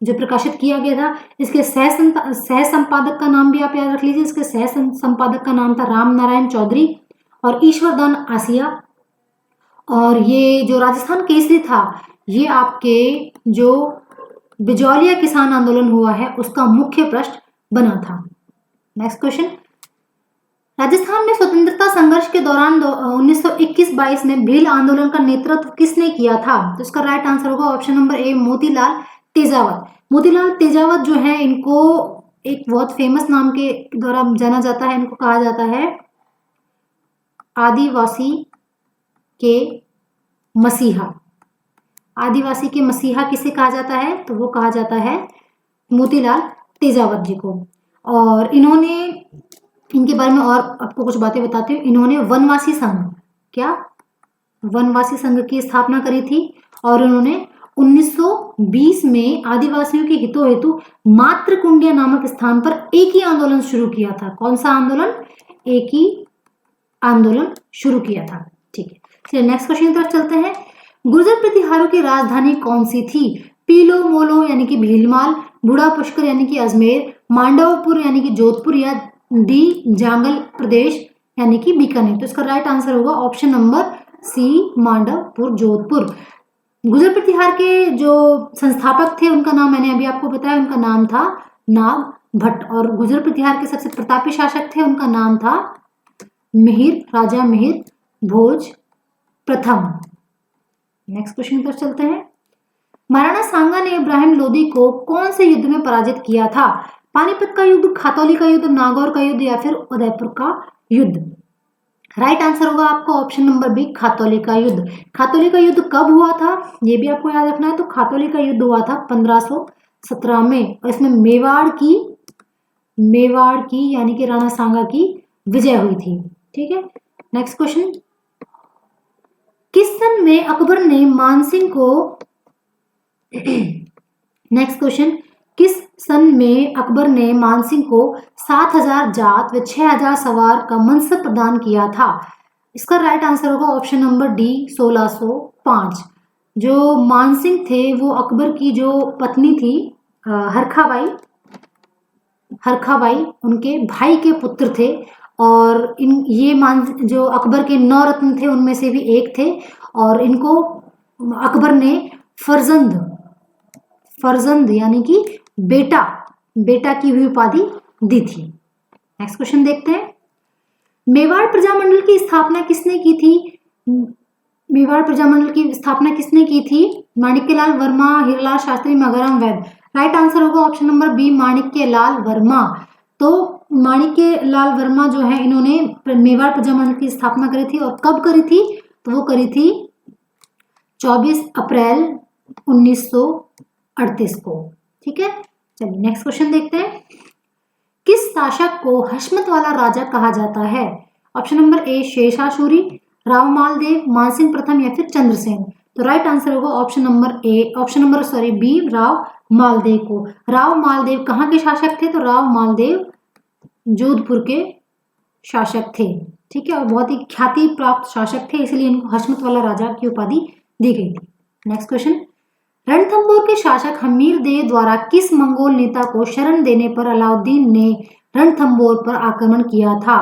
जो प्रकाशित किया गया था। इसके सह संपादक का नाम भी आप याद रख लीजिए। इसके सह संपादक का नाम था राम नारायण चौधरी और ईश्वरदान आसिया। और ये जो राजस्थान केसरी था ये आपके जो बिजौलिया किसान आंदोलन हुआ है उसका मुख्य पृष्ठ बना था। नेक्स्ट क्वेश्चन, राजस्थान में स्वतंत्रता संघर्ष के दौरान 1921-22 में भील आंदोलन का नेतृत्व किसने किया था? तो इसका राइट आंसर होगा ऑप्शन नंबर ए, मोतीलाल तेजावत। मोतीलाल तेजावत जो है इनको एक बहुत फेमस नाम के द्वारा जाना जाता है। इनको कहा जाता है आदिवासी के मसीहा। आदिवासी के मसीहा किसे कहा जाता है? तो वो कहा जाता है मोतीलाल तेजावत जी को। और इन्होंने, इनके बारे में और आपको कुछ बातें बताती हूँ। इन्होंने वनवासी संघ, क्या वनवासी संघ की स्थापना करी थी। और उन्होंने 1920 में आदिवासियों के हितों हेतु मातृकुंडिया नामक स्थान पर एक ही आंदोलन शुरू किया था। कौन सा आंदोलन? एक ही आंदोलन शुरू किया था। ठीक है, चलिए नेक्स्ट क्वेश्चन की तरफ चलते हैं। गुर्जर प्रतिहारों की राजधानी कौन सी थी? पीलो मोलो यानी कि भीलमाल, बूढ़ा पुष्कर यानी कि अजमेर, मांडवपुर यानी कि जोधपुर, या डी जांगल प्रदेश यानी कि बीकानेर? तो इसका राइट आंसर होगा option number C, Mandavpur Jodhpur. Gurjar Pratihar के जो संस्थापक थे उनका नाम मैंने अभी आपको बताया, उनका नाम था नाग भट्ट। और गुर्जर प्रतिहार के सबसे प्रतापी शासक थे, उनका नाम था मिहिर, राजा मिहिर भोज प्रथम। नेक्स्ट क्वेश्चन पर चलते हैं। महाराणा सांगा ने इब्राहिम लोदी को कौन से युद्ध में पराजित किया था? पानीपत का युद्ध, खातौली का युद्ध, नागौर का युद्ध या फिर उदयपुर का युद्ध? राइट आंसर होगा आपका ऑप्शन नंबर बी, खातौली का युद्ध। खातौली का युद्ध कब हुआ था ये भी आपको याद रखना है। तो खातौली का युद्ध हुआ था 1517 में और इसमें मेवाड़ की यानी कि राणा सांगा की विजय हुई थी। ठीक है, नेक्स्ट क्वेश्चन, किस सन में अकबर ने मानसिंह को नेक्स्ट क्वेश्चन, किस सन में अकबर ने मानसिंह को 7000 जात व 6000 सवार का मनसब प्रदान किया था? इसका राइट आंसर होगा ऑप्शन नंबर डी, 1605। जो मानसिंह थे वो अकबर की जो पत्नी थी हरखाबाई उनके भाई के पुत्र थे। और ये जो अकबर के 9 रत्न थे उनमें से भी एक थे। और इनको अकबर ने फर्जंद यानी कि बेटा की हुई उपाधि दी थी। नेक्स्ट क्वेश्चन देखते हैं। मेवाड़ प्रजामंडल की स्थापना किसने की थी? मेवाड़ प्रजामंडल की स्थापना किसने की थी? माणिक्यलाल वर्मा, हीरालाल शास्त्री, मगरम वैद? राइट आंसर होगा option number B, Manikyalal Verma. तो माणिक्यलाल वर्मा जो है इन्होंने मेवाड़ प्रजामंडल की स्थापना करी थी। और कब करी थी? तो वो करी थी 24 अप्रैल 1938 को। ठीक है, चलिए नेक्स्ट क्वेश्चन देखते हैं। किस शासक को हशमत वाला राजा कहा जाता है? Option number A Sher Shah Suri, Rao Maldev, Mansingh प्रथम या फिर चंद्रसेन। तो राइट आंसर होगा option number B, Rao Maldev को। राव मालदेव कहाँ के शासक थे? तो राव मालदेव जोधपुर के शासक थे, ठीक है, और बहुत ही ख्याति प्राप्त शासक थे, इसलिए इनको हशमत वाला राजा की उपाधि दी गई थी। Next question. रणथंभौर के शासक हमीर देव द्वारा किस मंगोल नेता को शरण देने पर अलाउद्दीन ने रणथंभौर पर आक्रमण किया था?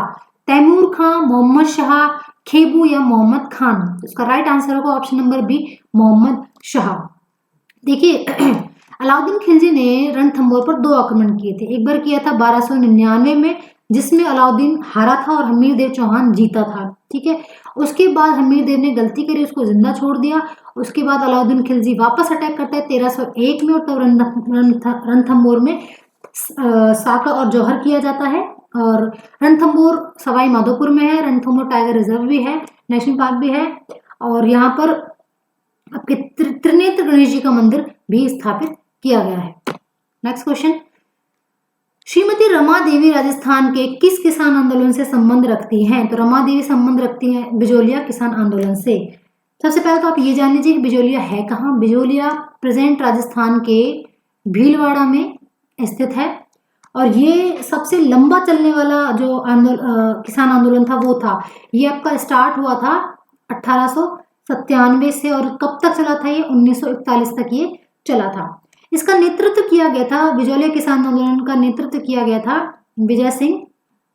तैमूर खान, मोहम्मद शाह, खेबू या मोहम्मद खान। इसका राइट आंसर होगा option number B, Mohammad Shah. देखिए अलाउद्दीन खिलजी ने रणथंभौर पर 2 आक्रमण किए थे। एक बार किया था 1299 में, जिसमें अलाउद्दीन हारा था और हमीर देव चौहान जीता था, ठीक है। उसके बाद हमीर देव ने गलती करी, उसको जिंदा छोड़ दिया। उसके बाद अलाउद्दीन खिलजी वापस अटैक करता है 1301 में, और तब रणथंभौर में साका और जौहर किया जाता है। और रणथंभौर सवाई माधोपुर में है। रणथंभौर टाइगर रिजर्व भी है, नेशनल पार्क भी है, और यहाँ पर आपके त्रिनेत्र गणेश जी का मंदिर भी स्थापित किया गया है। Next question. श्रीमती रमा देवी राजस्थान के किस किसान आंदोलन से संबंध रखती हैं? तो रमा देवी संबंध रखती हैं बिजोलिया किसान आंदोलन से। सबसे पहले तो आप ये जान लीजिए कि बिजोलिया है कहाँ। बिजोलिया प्रेजेंट राजस्थान के भीलवाड़ा में स्थित है, और ये सबसे लंबा चलने वाला जो किसान आंदोलन था वो था। ये आपका स्टार्ट हुआ था 1897 से, और कब तक चला था? ये 1941 तक ये चला था। इसका नेतृत्व किया गया था, बिजोलिया किसान आंदोलन का नेतृत्व किया गया था विजय सिंह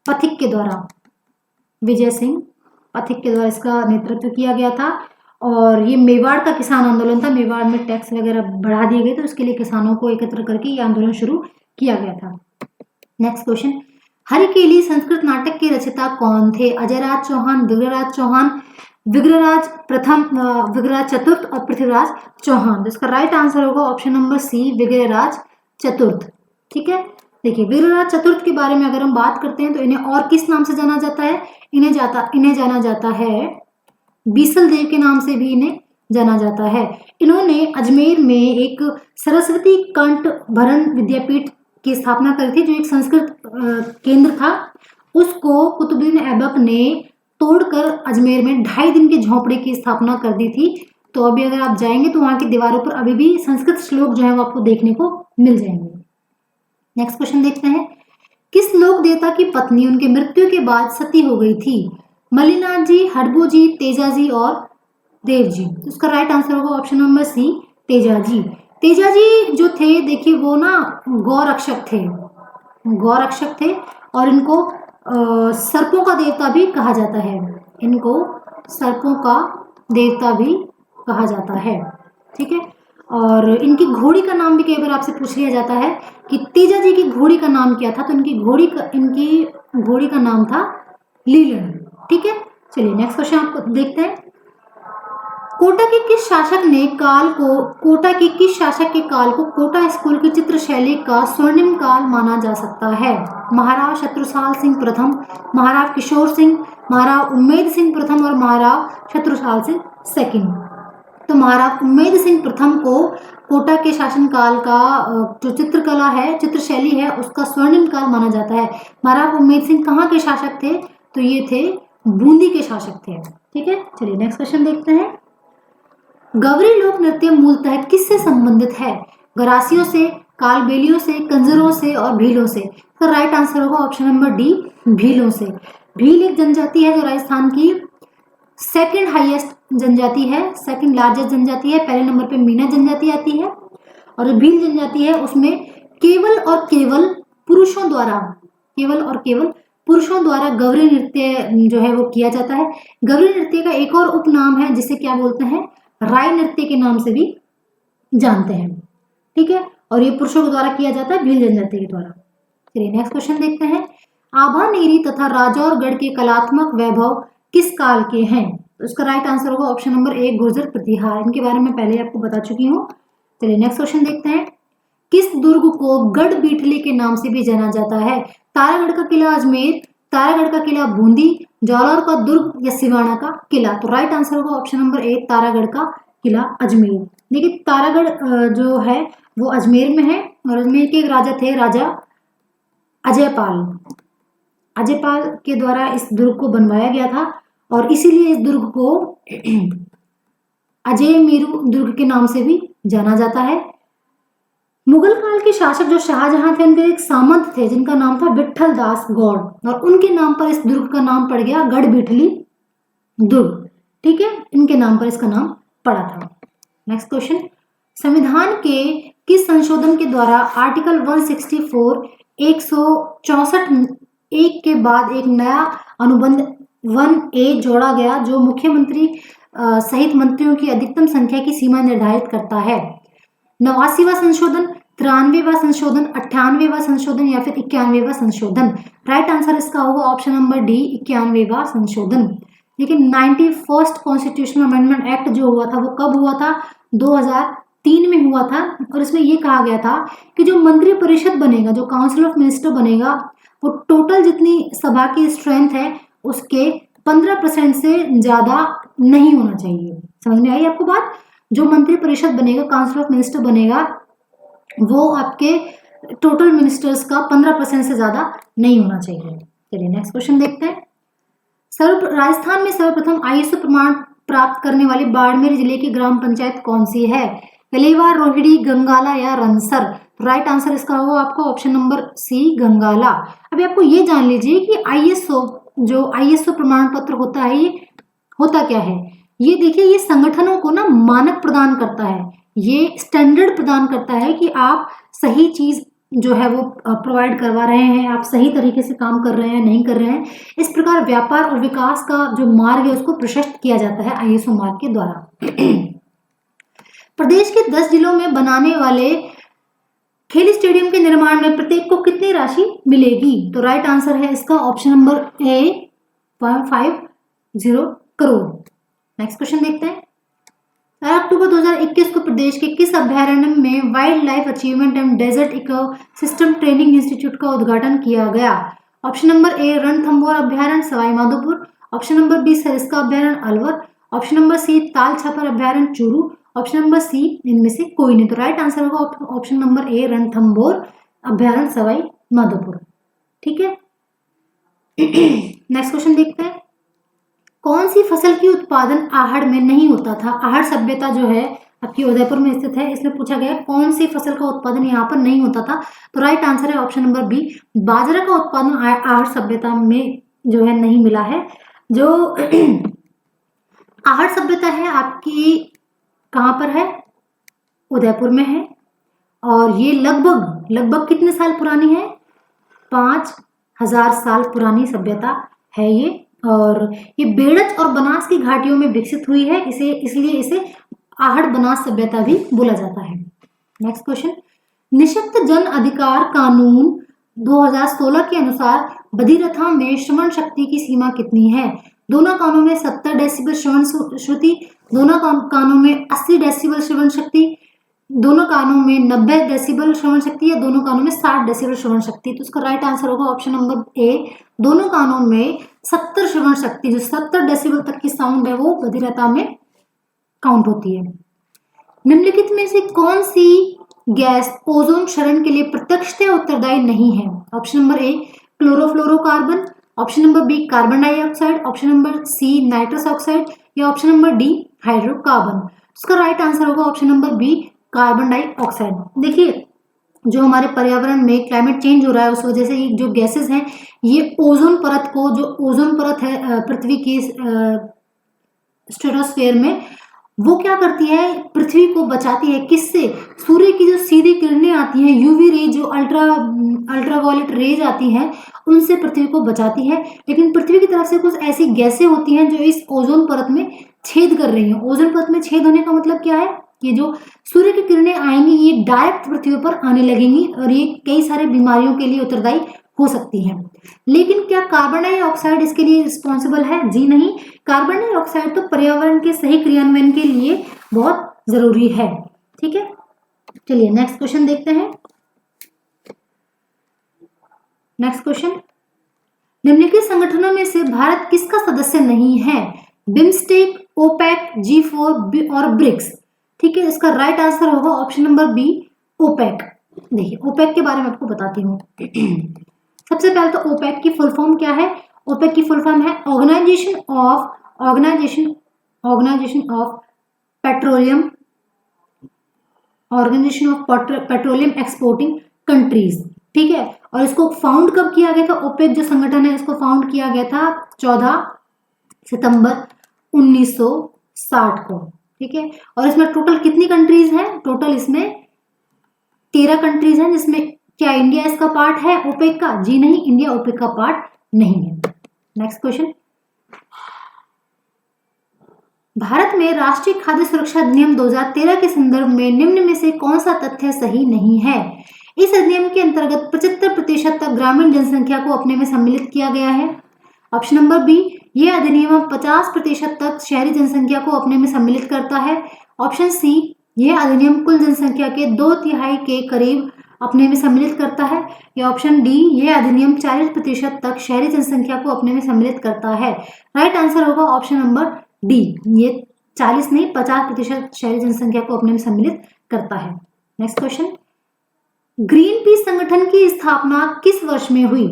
पथिक के द्वारा। विजय सिंह पथिक के द्वारा इसका नेतृत्व किया गया था, और ये मेवाड़ का किसान आंदोलन था। मेवाड़ में टैक्स वगैरह बढ़ा दिए गए थे, उसके लिए किसानों को एकत्र करके ये आंदोलन शुरू किया गया था। Next question. हरिकेली संस्कृत नाटक के रचयिता कौन थे? अजयराज चौहान, विग्रहराज चौहान, विग्रहराज प्रथम, विग्रहराज चतुर्थ और पृथ्वीराज चौहान। इसका राइट आंसर होगा ऑप्शन नंबर सी, विग्रहराज चतुर्थ, ठीक है। देखिए विग्रहराज चतुर्थ के बारे में अगर हम बात करते हैं तो इन्हें और किस नाम से जाना जाता है? इन्हें जाना जाता है बीसल देव के नाम से भी इन्हें जाना जाता है। इन्होंने अजमेर में एक सरस्वती कंठ भरण विद्यापीठ की स्थापना करी थी, जो एक संस्कृत केंद्र था। उसको कुतुबुद्दीन ऐबक ने तोड़कर अजमेर में 2.5 दिन के झोंपड़े की स्थापना कर दी थी। तो अभी अगर आप जाएंगे तो वहां की दीवारों पर अभी भी संस्कृत श्लोक जो है वो आपको देखने को मिल जाएंगे। नेक्स्ट क्वेश्चन देखते हैं। किस लोक देवता की पत्नी उनके मृत्यु के बाद सती हो गई थी? मल्लिनाथ जी, हडबू जी, तेजा जी और देव जी। उसका राइट आंसर होगा ऑप्शन नंबर सी, तेजा जी। तेजा जी जो थे, देखिए वो ना गौरक्षक थे, गौरक्षक थे, और इनको सर्पों का देवता भी कहा जाता है। इनको सर्पों का देवता भी कहा जाता है, ठीक है। और इनकी घोड़ी का नाम भी कई बार आपसे पूछ लिया जाता है कि तेजा जी की घोड़ी का नाम क्या था। तो इनकी घोड़ी का नाम था लीलन, ठीक है। चलिए नेक्स्ट क्वेश्चन आपको देखते हैं। कोटा के किस शासक के काल को कोटा स्कूल की चित्र शैली का स्वर्णिम काल माना जा सकता है? महाराव शत्रुसाल सिंह प्रथम, महाराव किशोर सिंह, महाराव उम्मेद सिंह प्रथम और महाराव शत्रुसाल सिंह सेकंड। तो महाराव उम्मेद सिंह प्रथम को कोटा के शासनकाल का जो चित्रकला है, चित्र शैली है, उसका स्वर्णिम काल माना जाता है। महाराव उम्मेद सिंह कहाँ के शासक थे? तो ये थे बूंदी के शासक थे, ठीक है। चलिए नेक्स्ट क्वेश्चन देखते हैं। गवरी लोक नृत्य मूलतः किससे संबंधित है? गरासियों से, कालबेलियों से, कंजरों से और भीलों से। तो राइट आंसर होगा ऑप्शन नंबर डी, भीलों से। भील एक जनजाति है जो राजस्थान की सेकंड हाईएस्ट जनजाति है, सेकंड लार्जेस्ट जनजाति है। पहले नंबर पे मीना जनजाति आती है, और जो भील जनजाति है उसमें केवल और केवल पुरुषों द्वारा गवरी नृत्य जो है वो किया जाता है। गवरी नृत्य का एक और उपनाम है जिसे क्या बोलते हैं? राय नृत्य के नाम से भी जानते हैं, ठीक है। और ये पुरुषों के द्वारा किया जाता है, भील जनजाति के द्वारा। चलिए नेक्स्ट क्वेश्चन देखते हैं। आभानेरी तथा राजौरगढ़ के कलात्मक वैभव किस काल के हैं? तो उसका राइट आंसर होगा ऑप्शन नंबर ए, गुर्जर प्रतिहार। इनके बारे में पहले आपको बता चुकी हूँ। चलिए नेक्स्ट क्वेश्चन देखते हैं। किस दुर्ग को गढ़ बीटली के नाम से भी जाना जाता है? तारागढ़ का किला अजमेर, तारागढ़ का किला बूंदी, जालौर का दुर्ग या सिवाना का किला। तो राइट आंसर होगा ऑप्शन नंबर ए, तारागढ़ का किला अजमेर। देखिए तारागढ़ जो है वो अजमेर में है और अजमेर के एक राजा थे, राजा अजयपाल। अजयपाल के द्वारा इस दुर्ग को बनवाया गया था और इसीलिए इस दुर्ग को अजय मेरू दुर्ग के नाम से भी जाना जाता है। मुगल काल के शासक जो शाहजहां थे, उनके एक सामंत थे जिनका नाम था विठल दास गौड़, और उनके नाम पर इस दुर्ग का नाम पड़ गया गढ़बिठली दुर्ग। ठीक है, इनके नाम पर इसका नाम पड़ा था। नेक्स्ट क्वेश्चन, संविधान के किस संशोधन के द्वारा आर्टिकल 164 164 एक के बाद एक नया अनुबंध 1A जोड़ा गया जो मुख्यमंत्री सहित मंत्रियों की अधिकतम संख्या की सीमा निर्धारित करता है? 89वां संशोधन, 93वां संशोधन, 98वां संशोधन या फिर 91वां संशोधन? राइट आंसर इसका होगा ऑप्शन नंबर डी, 91वां संशोधन। लेकिन 91st कॉन्स्टिट्यूशनल अमेंडमेंट एक्ट जो हुआ था वो कब हुआ था? 2003 में हुआ था और इसमें ये कहा गया था कि जो मंत्री परिषद बनेगा, जो काउंसिल ऑफ मिनिस्टर बनेगा, वो टोटल जितनी सभा की स्ट्रेंथ है उसके 15% से ज्यादा नहीं होना चाहिए। समझ में आई आपको बात? जो मंत्री परिषद बनेगा, काउंसिल ऑफ मिनिस्टर बनेगा, वो आपके टोटल मिनिस्टर्स का 15% से ज्यादा नहीं होना चाहिए। चलिए नेक्स्ट क्वेश्चन देखते हैं। राजस्थान में सर्वप्रथम ISO प्रमाण प्राप्त करने वाली बाड़मेर जिले की ग्राम पंचायत कौन सी है? कलेवा, रोहिड़ी, गंगाला या रनसर? राइट आंसर इसका होगा आपको ऑप्शन नंबर सी, गंगाला। अभी आपको ये जान लीजिए कि ISO प्रमाण पत्र होता है, ये होता क्या है? ये देखिए, ये संगठनों को ना मानक प्रदान करता है, ये स्टैंडर्ड प्रदान करता है कि आप सही चीज जो है वो प्रोवाइड करवा रहे हैं, आप सही तरीके से काम कर रहे हैं, नहीं कर रहे हैं। इस प्रकार व्यापार और विकास का जो मार्ग है उसको प्रशस्त किया जाता है ISO मार्ग के द्वारा। प्रदेश के 10 जिलों में बनाने वाले खेल स्टेडियम के निर्माण में प्रत्येक को कितनी राशि मिलेगी? तो राइट आंसर है इसका ऑप्शन नंबर ए, 150 करोड़। नेक्स्ट क्वेश्चन देखते हैं। 4 अक्टूबर 2021 को प्रदेश के किस अभ्यारण्य में wildlife achievement and desert ecosystem training institute का उद्घाटन किया गया? ऑप्शन नंबर ए, रणथंभौर अभ्यारण्य Sawai Madhopur, option number B, Sariska अभ्यारण्य अलवर, ऑप्शन नंबर सी, ताल छापर अभ्यारण्य चूरू, ऑप्शन नंबर सी, इनमें से कोई नहीं। तो राइट आंसर होगा ऑप्शन नंबर ए, रणथंभौर अभ्यारण्य सवाई माधोपुर। ठीक है, नेक्स्ट क्वेश्चन देखते हैं। कौन सी फसल की उत्पादन आहड़ में नहीं होता था? आहड़ सभ्यता जो है आपकी उदयपुर में स्थित है, इसमें पूछा गया कौन सी फसल का उत्पादन यहाँ पर नहीं होता था? तो राइट आंसर है ऑप्शन नंबर बी, बाजरा का उत्पादन आहड़ सभ्यता में जो है नहीं मिला है। जो आहड़ सभ्यता है आपकी कहाँ पर है? उदयपुर में है और ये लगभग कितने साल पुरानी है? 5000 साल पुरानी सभ्यता है ये, और ये बेड़च और बनास की घाटियों में विकसित हुई है, इसलिए इसे आहड़ बनास सभ्यता भी बोला जाता है। नेक्स्ट क्वेश्चन, निःशक्त जन अधिकार कानून 2016 के अनुसार बधिरथा में श्रवण शक्ति की सीमा कितनी है? दोनों कानों में 70 डेसिबल श्रवण श्रुति, दोनों कानों में 80 डेसिबल श्रवण शक्ति, दोनों कानों में 90 डेसिबल श्रवण शक्ति या दोनों कानों में 60 डेसिबल श्रवण शक्ति? तो इसका राइट आंसर होगा ऑप्शन नंबर ए, दोनों कानों में 70 श्रवण शक्ति, जो 70 डेसिबल तक की साउंड है वो बधिरता में काउंट होती है। निम्नलिखित में से कौन सी गैस ओजोन क्षरण के लिए प्रत्यक्षतः उत्तरदायी नहीं है? Option number A, chlorofluorocarbon, option number B, carbon dioxide, option number C, nitrous oxide या ऑप्शन नंबर डी, हाइड्रोकार्बन? इसका राइट आंसर होगा option number B, carbon dioxide. देखिए, जो हमारे पर्यावरण में क्लाइमेट चेंज हो रहा है उस वजह से ये जो गैसेस हैं ये ओजोन परत को, जो ओजोन परत है पृथ्वी की स्ट्रेटोस्फेयर में, वो क्या करती है? पृथ्वी को बचाती है। किससे? सूर्य की जो सीधी किरणें आती हैं, यूवी रे, जो अल्ट्रावायलेट रेज आती हैं, उनसे पृथ्वी को बचाती है। लेकिन पृथ्वी की तरफ से कुछ ऐसी गैसें होती हैं जो इस ओजोन परत में छेद कर रही हैं। ओजोन परत में छेद होने का मतलब क्या है? ये जो सूर्य की किरणें आएंगी ये डायरेक्ट पृथ्वी पर आने लगेंगी और ये कई सारे बीमारियों के लिए उत्तरदायी हो सकती हैं। लेकिन क्या कार्बन डाइऑक्साइड इसके लिए रिस्पॉन्सिबल है? जी नहीं। कार्बन डाइऑक्साइड तो पर्यावरण के सही क्रियान्वयन के लिए बहुत जरूरी है। ठीक है, चलिए नेक्स्ट क्वेश्चन देखते हैं। नेक्स्ट क्वेश्चन, निम्नलिखित संगठनों में से भारत किसका सदस्य नहीं है? बिम्स्टेक, ओपेक, G4 और ब्रिक्स? ठीक है, इसका राइट आंसर होगा ऑप्शन नंबर बी, ओपेक। देखिए ओपेक के बारे में आपको बताती हूँ। सबसे पहले तो ओपेक की फुल फॉर्म क्या है? ओपेक की फुल फॉर्म है organization of petroleum petroleum exporting countries. ठीक है, और इसको फाउंड कब किया गया था? ओपेक जो संगठन है इसको फाउंड किया गया था 14 सितंबर 1960 को। ठीक है, और इसमें टोटल कितनी कंट्रीज हैं? टोटल इसमें 13 कंट्रीज हैं, जिसमें क्या इंडिया इसका पार्ट है ओपेक का? जी नहीं, इंडिया ओपेक का पार्ट नहीं है। नेक्स्ट क्वेश्चन, भारत में राष्ट्रीय खाद्य सुरक्षा अधिनियम 2013 के संदर्भ में निम्न में से कौन सा तथ्य सही नहीं है? इस अधिनियम के अंतर्गत 75% तक ग्रामीण जनसंख्या को अपने में सम्मिलित किया गया है। ऑप्शन नंबर बी, यह अधिनियम 50% तक शहरी जनसंख्या को अपने में सम्मिलित करता है। ऑप्शन सी, यह अधिनियम कुल जनसंख्या के 2/3 के करीब अपने में सम्मिलित करता है। या ऑप्शन डी, यह अधिनियम 40% तक शहरी जनसंख्या को अपने में सम्मिलित करता है। राइट आंसर होगा ऑप्शन नंबर डी, ये 40 नहीं 50% शहरी जनसंख्या को अपने में सम्मिलित करता है। नेक्स्ट क्वेश्चन, ग्रीन पीस संगठन की स्थापना किस वर्ष में हुई?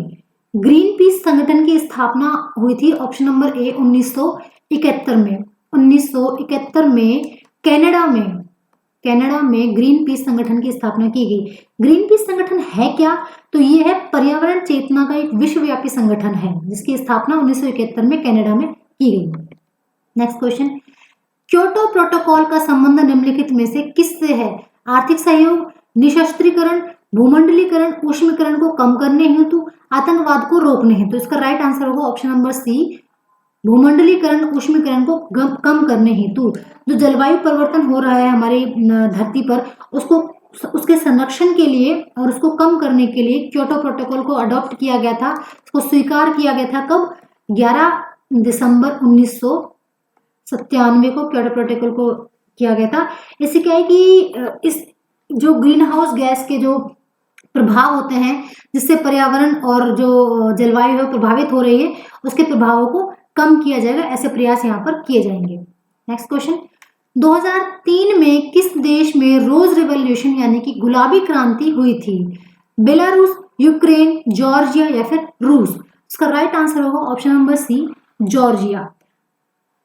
ग्रीन पीस संगठन की स्थापना हुई थी ऑप्शन नंबर ए 1971 में। 1971 में कनाडा में ग्रीन पीस संगठन की स्थापना की गई। ग्रीन पीस संगठन है क्या? तो ये है पर्यावरण चेतना का एक विश्वव्यापी संगठन है, जिसकी स्थापना 1971 में कनाडा में की गई। नेक्स्ट क्वेश्चन, क्योटो प्रोटोकॉल का संबंध निम्नलिखित में से किससे है? आर्थिक सहयोग, निशस्त्रीकरण, भूमंडलीकरण, ऊष्मीकरण को कम करने हेतु, आतंकवाद को रोकने हेतु। इसका राइट आंसर होगा ऑप्शन नंबर सी, भूमंडलीकरण, ऊष्मीकरण को कम करने हेतु। जो जलवायु परिवर्तन हो रहा है हमारी धरती पर, उसके संरक्षण के लिए और उसको कम करने के लिए क्योटो प्रोटोकॉल को अडॉप्ट किया गया था, उसको स्वीकार किया गया था। कब? 11 दिसंबर 1997 को क्योटो प्रोटोकॉल को किया गया था। इससे क्या है कि इस जो ग्रीन हाउस गैस के जो प्रभाव होते हैं, जिससे पर्यावरण और जो जलवायु है प्रभावित हो रही है, उसके प्रभावों को कम किया जाएगा। ऐसे प्रयास यहाँ पर किए जाएंगे। नेक्स्ट क्वेश्चन, 2003 में किस देश में रोज रिवॉल्यूशन यानी कि गुलाबी क्रांति हुई थी? बेलारूस, यूक्रेन, जॉर्जिया या फिर रूस। इसका राइट आंसर होगा ऑप्शन नंबर सी, जॉर्जिया।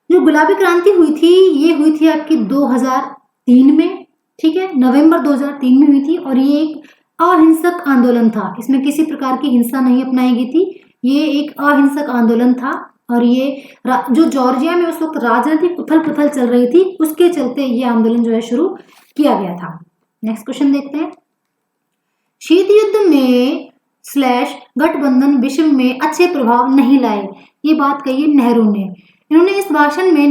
जो गुलाबी क्रांति हुई थी, ये हुई थी आपकी 2003 में। ठीक है, नवंबर 2003 में हुई थी, और ये एक अहिंसक आंदोलन था। इसमें किसी प्रकार की हिंसा नहीं अपनाई गई थी, ये एक अहिंसक आंदोलन था। और ये जो जॉर्जिया में उस वक्त राजनीतिक उथल पुथल चल रही थी, उसके चलते ये आंदोलन जो है शुरू किया गया था। नेक्स्ट क्वेश्चन देखते हैं, शीत युद्ध में गठबंधन विश्व में अच्छे प्रभाव नहीं लाए, ये बात कही नेहरू ने। इन्होंने इस भाषण में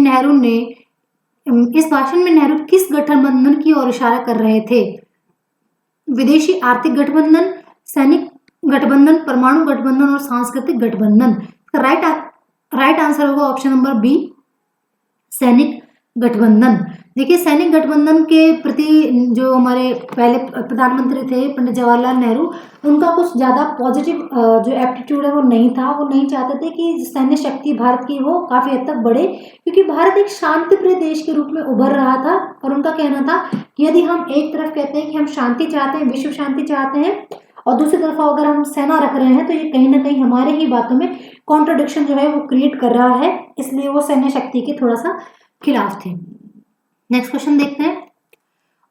नेहरू किस गठबंधन की ओर इशारा कर रहे थे? विदेशी आर्थिक गठबंधन, सैनिक गठबंधन, परमाणु गठबंधन और सांस्कृतिक गठबंधन। राइट आंसर होगा ऑप्शन नंबर बी, सैनिक गठबंधन। देखिए, सैनिक गठबंधन के प्रति जो हमारे पहले प्रधानमंत्री थे पंडित जवाहरलाल नेहरू, उनका कुछ ज़्यादा पॉजिटिव जो एप्टीट्यूड है वो नहीं था। वो नहीं चाहते थे कि सैन्य शक्ति भारत की वो काफ़ी हद तक बढ़े, क्योंकि भारत एक शांति प्रिय देश के रूप में उभर रहा था। और उनका कहना था कि यदि हम एक तरफ कहते हैं कि हम शांति चाहते हैं, विश्व शांति चाहते हैं, और दूसरी तरफ अगर हम सेना रख रहे हैं, तो ये कहीं ना कहीं हमारे ही बातों में कॉन्ट्रडिक्शन जो है वो क्रिएट कर रहा है। इसलिए वो सैन्य शक्ति के थोड़ा सा खिलाफ थे। नेक्स्ट क्वेश्चन देखते हैं,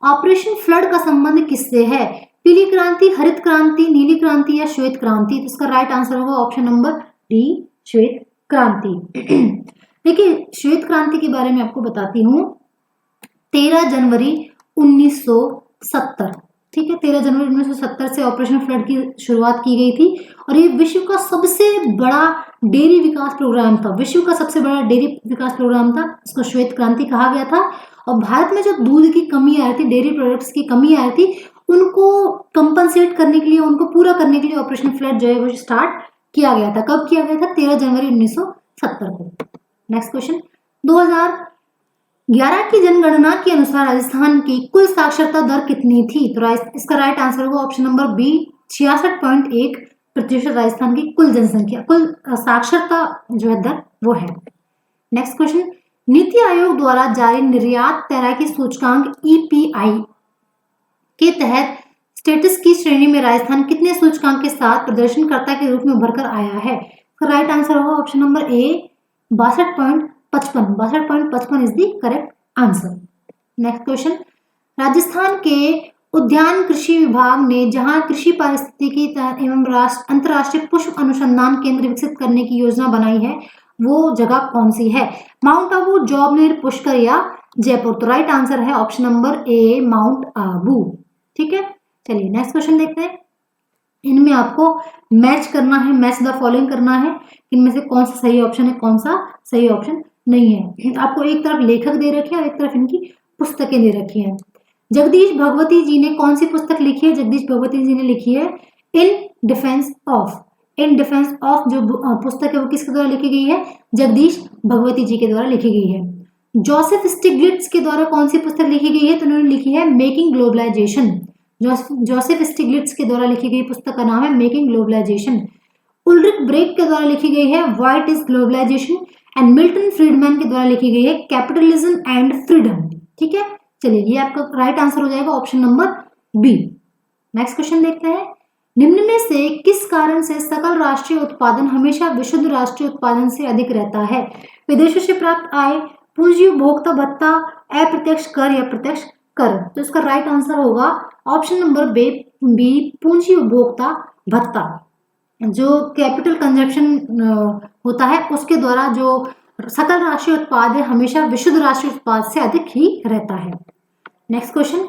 ऑपरेशन फ्लड का संबंध किससे है? पीली क्रांति, हरित क्रांति, नीली क्रांति या श्वेत क्रांति। तो इसका राइट आंसर होगा ऑप्शन नंबर डी, श्वेत क्रांति। देखिए, श्वेत क्रांति के बारे में आपको बताती हूँ। 13 जनवरी 1970, ठीक है, 13 जनवरी 1970 से ऑपरेशन फ्लड की शुरुआत की गई थी। और ये विश्व का सबसे बड़ा डेयरी विकास प्रोग्राम था। विश्व का सबसे बड़ा डेयरी विकास प्रोग्राम था, इसको श्वेत क्रांति कहा गया था। और भारत में जो दूध की कमी आ रही थी, डेयरी प्रोडक्ट्स की कमी आ रही थी, उनको कंपनसेट करने के लिए, उनको पूरा करने के लिए ऑपरेशन फ्लड जो है वो स्टार्ट किया गया था। कब किया गया था? 13 जनवरी 1970 को। नेक्स्ट क्वेश्चन, 2011 की जनगणना के अनुसार राजस्थान की कुल साक्षरता दर कितनी थी? तो इसका राइट आंसर होगा ऑप्शन नंबर बी, 66.1% राजस्थान की कुल जनसंख्या, कुल साक्षरता जो है दर वो है। नेक्स्ट क्वेश्चन, नीति आयोग द्वारा जारी निर्यात तैराकी सूचकांक EPI के तहत स्टेटस की श्रेणी में राजस्थान कितने सूचकांक के साथ प्रदर्शनकर्ता के रूप में उभर कर आया है? तो राइट आंसर होगा option number A 62.55। 62.55 is the correct answer. Next question, Rajasthan के उद्यान कृषि विभाग ने जहां कृषि पारिस्थितिकी एवं अंतर्राष्ट्रीय पुष्प अनुसंधान केंद्र विकसित करने की योजना बनाई है, वो जगह कौन सी है? माउंट आबू, जोबनेर, पुष्कर या जयपुर? तो राइट आंसर है ऑप्शन नंबर ए माउंट आबू। ठीक है, चलिए नेक्स्ट क्वेश्चन देखते हैं। इनमें आपको मैच करना है, मैच द फॉलोइंग करना है, इनमें से कौन सा सही ऑप्शन है, कौन सा सही ऑप्शन नहीं है। आपको एक तरफ लेखक दे रखे हैं और एक तरफ इनकी पुस्तकें दे रखी हैं। जगदीश भगवती जी ने कौन सी पुस्तक लिखी है? जगदीश भगवती जी ने लिखी है in defence of. In defence of जो पुस्तक है वो किसके द्वारा लिखी गई है? जगदीश भगवती जी के द्वारा लिखी गई है। जोसेफ स्टिग्लिट्ज के द्वारा कौन सी पुस्तक लिखी गई है? तो उन्होंने लिखी है मेकिंग ग्लोबलाइजेशन। जोसेफ स्टिग्लिट्ज के द्वारा लिखी गई पुस्तक का नाम है मेकिंग ग्लोबलाइजेशन। उल्रिक ब्रेक के द्वारा लिखी गई है what is globalization. And Milton Friedman के द्वारा लिखी गई है कैपिटलिज्म एंड फ्रीडम। ठीक है, चलिए ये आपका राइट आंसर हो जाएगा option number B. Next question देखते हैं। निम्न में से किस कारण से सकल राष्ट्रीय उत्पादन हमेशा विशुद्ध राष्ट्रीय उत्पादन से अधिक रहता है? विदेशों से प्राप्त आय, पूंजी उपभोक्ता भत्ता, अप्रत्यक्ष कर या प्रत्यक्ष कर? तो इसका राइट आंसर होगा ऑप्शन नंबर बी पूंजी उपभोक्ता भत्ता। जो कैपिटल कंजप्शन होता है उसके द्वारा जो सकल राष्ट्रीय उत्पाद है हमेशा विशुद्ध राष्ट्रीय उत्पाद से अधिक ही रहता है। नेक्स्ट क्वेश्चन,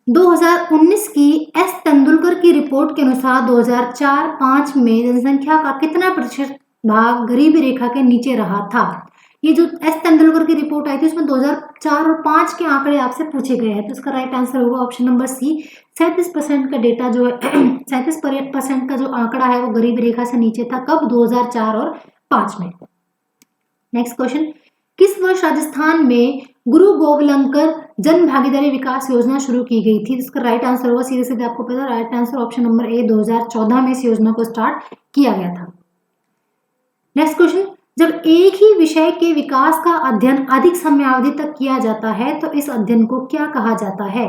2019 की एस तेंदुलकर की रिपोर्ट के अनुसार 2004-05 में जनसंख्या का कितना प्रतिशत भाग गरीबी रेखा के नीचे रहा था? ये जो एस तेंदुलकर की रिपोर्ट आई थी उसमें 2004 और 5 के आंकड़े आपसे पूछे गए हैं, तो इसका राइट आंसर होगा ऑप्शन नंबर सी 37% का डेटा जो है 37% का जो आंकड़ा है वो गरीबी रेखा से नीचे था। कब? 2004 और 5 में। नेक्स्ट क्वेश्चन, किस वर्ष राजस्थान में गुरु गोवलंकर जन भागीदारी विकास योजना शुरू की गई थी? इसका राइट आंसर होगा सीधे सीधे आपको पता, राइट आंसर ऑप्शन नंबर ए 2014 में इस योजना को स्टार्ट किया गया था। नेक्स्ट क्वेश्चन, जब एक ही विषय के विकास का अध्ययन अधिक समयावधि तक किया जाता है तो इस अध्ययन को क्या कहा जाता है?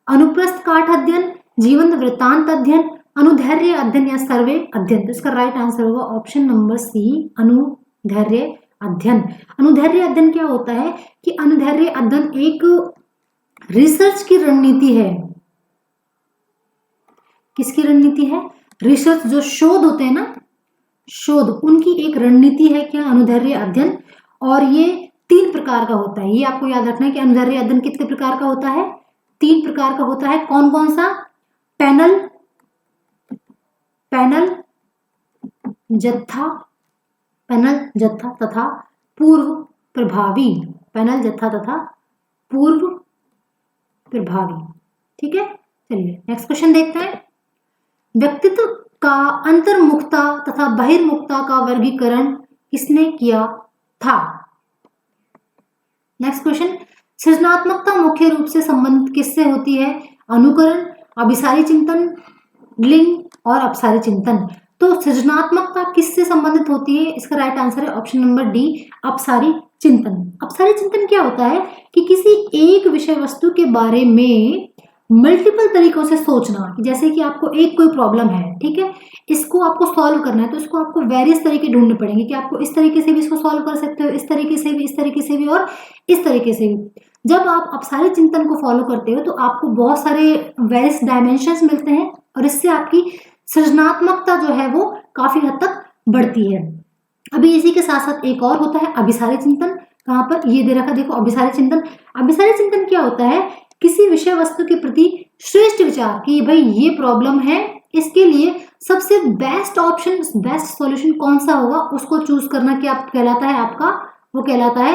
अनुप्रस्थ काठ अध्ययन, जीवंत वृत्तांत अध्ययन, अनुधैर्य अध्ययन या सर्वे अध्ययन? तो इसका राइट आंसर होगा ऑप्शन नंबर सी अनुधैर्य अध्ययन। अनुधैर्य अध्ययन क्या होता है कि अनुधैर्य अध्ययन एक रिसर्च की रणनीति है। किसकी रणनीति है? रिसर्च, जो शोध होते हैं ना, शोध, उनकी एक रणनीति है क्या? अनुधैर्य अध्ययन। और ये 3 प्रकार का होता है। ये आपको याद रखना है कि अनुधैर्य अध्ययन कितने प्रकार का होता है? 3 प्रकार का होता है। कौन कौन सा? पैनल जत्था तथा पूर्व प्रभावी। पैनल जत्था तथा पूर्व प्रभावी। ठीक है, चलिए नेक्स्ट क्वेश्चन देखते हैं। व्यक्तित्व का अंतर्मुखता तथा बहिर्मुखता का वर्गीकरण किसने किया था? नेक्स्ट क्वेश्चन, सृजनात्मकता मुख्य रूप से संबंधित किससे होती है? अनुकरण, अभिसारी चिंतन, लिंग और अपसारी चिंतन। तो सृजनात्मकता किससे संबंधित होती है? इसका राइट आंसर है ऑप्शन नंबर डी अपसारी चिंतन। अपसारी चिंतन क्या होता है कि किसी एक विषय वस्तु के बारे में मल्टीपल तरीकों से सोचना। जैसे कि आपको एक कोई प्रॉब्लम है, ठीक है, इसको आपको सॉल्व करना है, तो इसको आपको वेरियस तरीके ढूंढने पड़ेंगे कि आपको इस तरीके से भी इसको सॉल्व कर सकते हो, इस तरीके से भी, इस तरीके से भी और इस तरीके से भी। जब आप अपसारी चिंतन को फॉलो करते हो तो आपको बहुत सारे वेरियस डायमेंशंस मिलते हैं और इससे आपकी सृजनात्मकता जो है वो काफी हद तक बढ़ती है। अभी इसी के साथ साथ एक और होता है अभिसारी चिंतन। कहाँ पर? ये दे रखा, देखो अभिसारी चिंतन। अभिसारी चिंतन क्या होता है? किसी विषय वस्तु के प्रति श्रेष्ठ विचार कि भाई ये प्रॉब्लम है, इसके लिए सबसे बेस्ट ऑप्शन, बेस्ट सॉल्यूशन कौन सा होगा उसको चूज करना क्या कहलाता है आपका? वो कहलाता है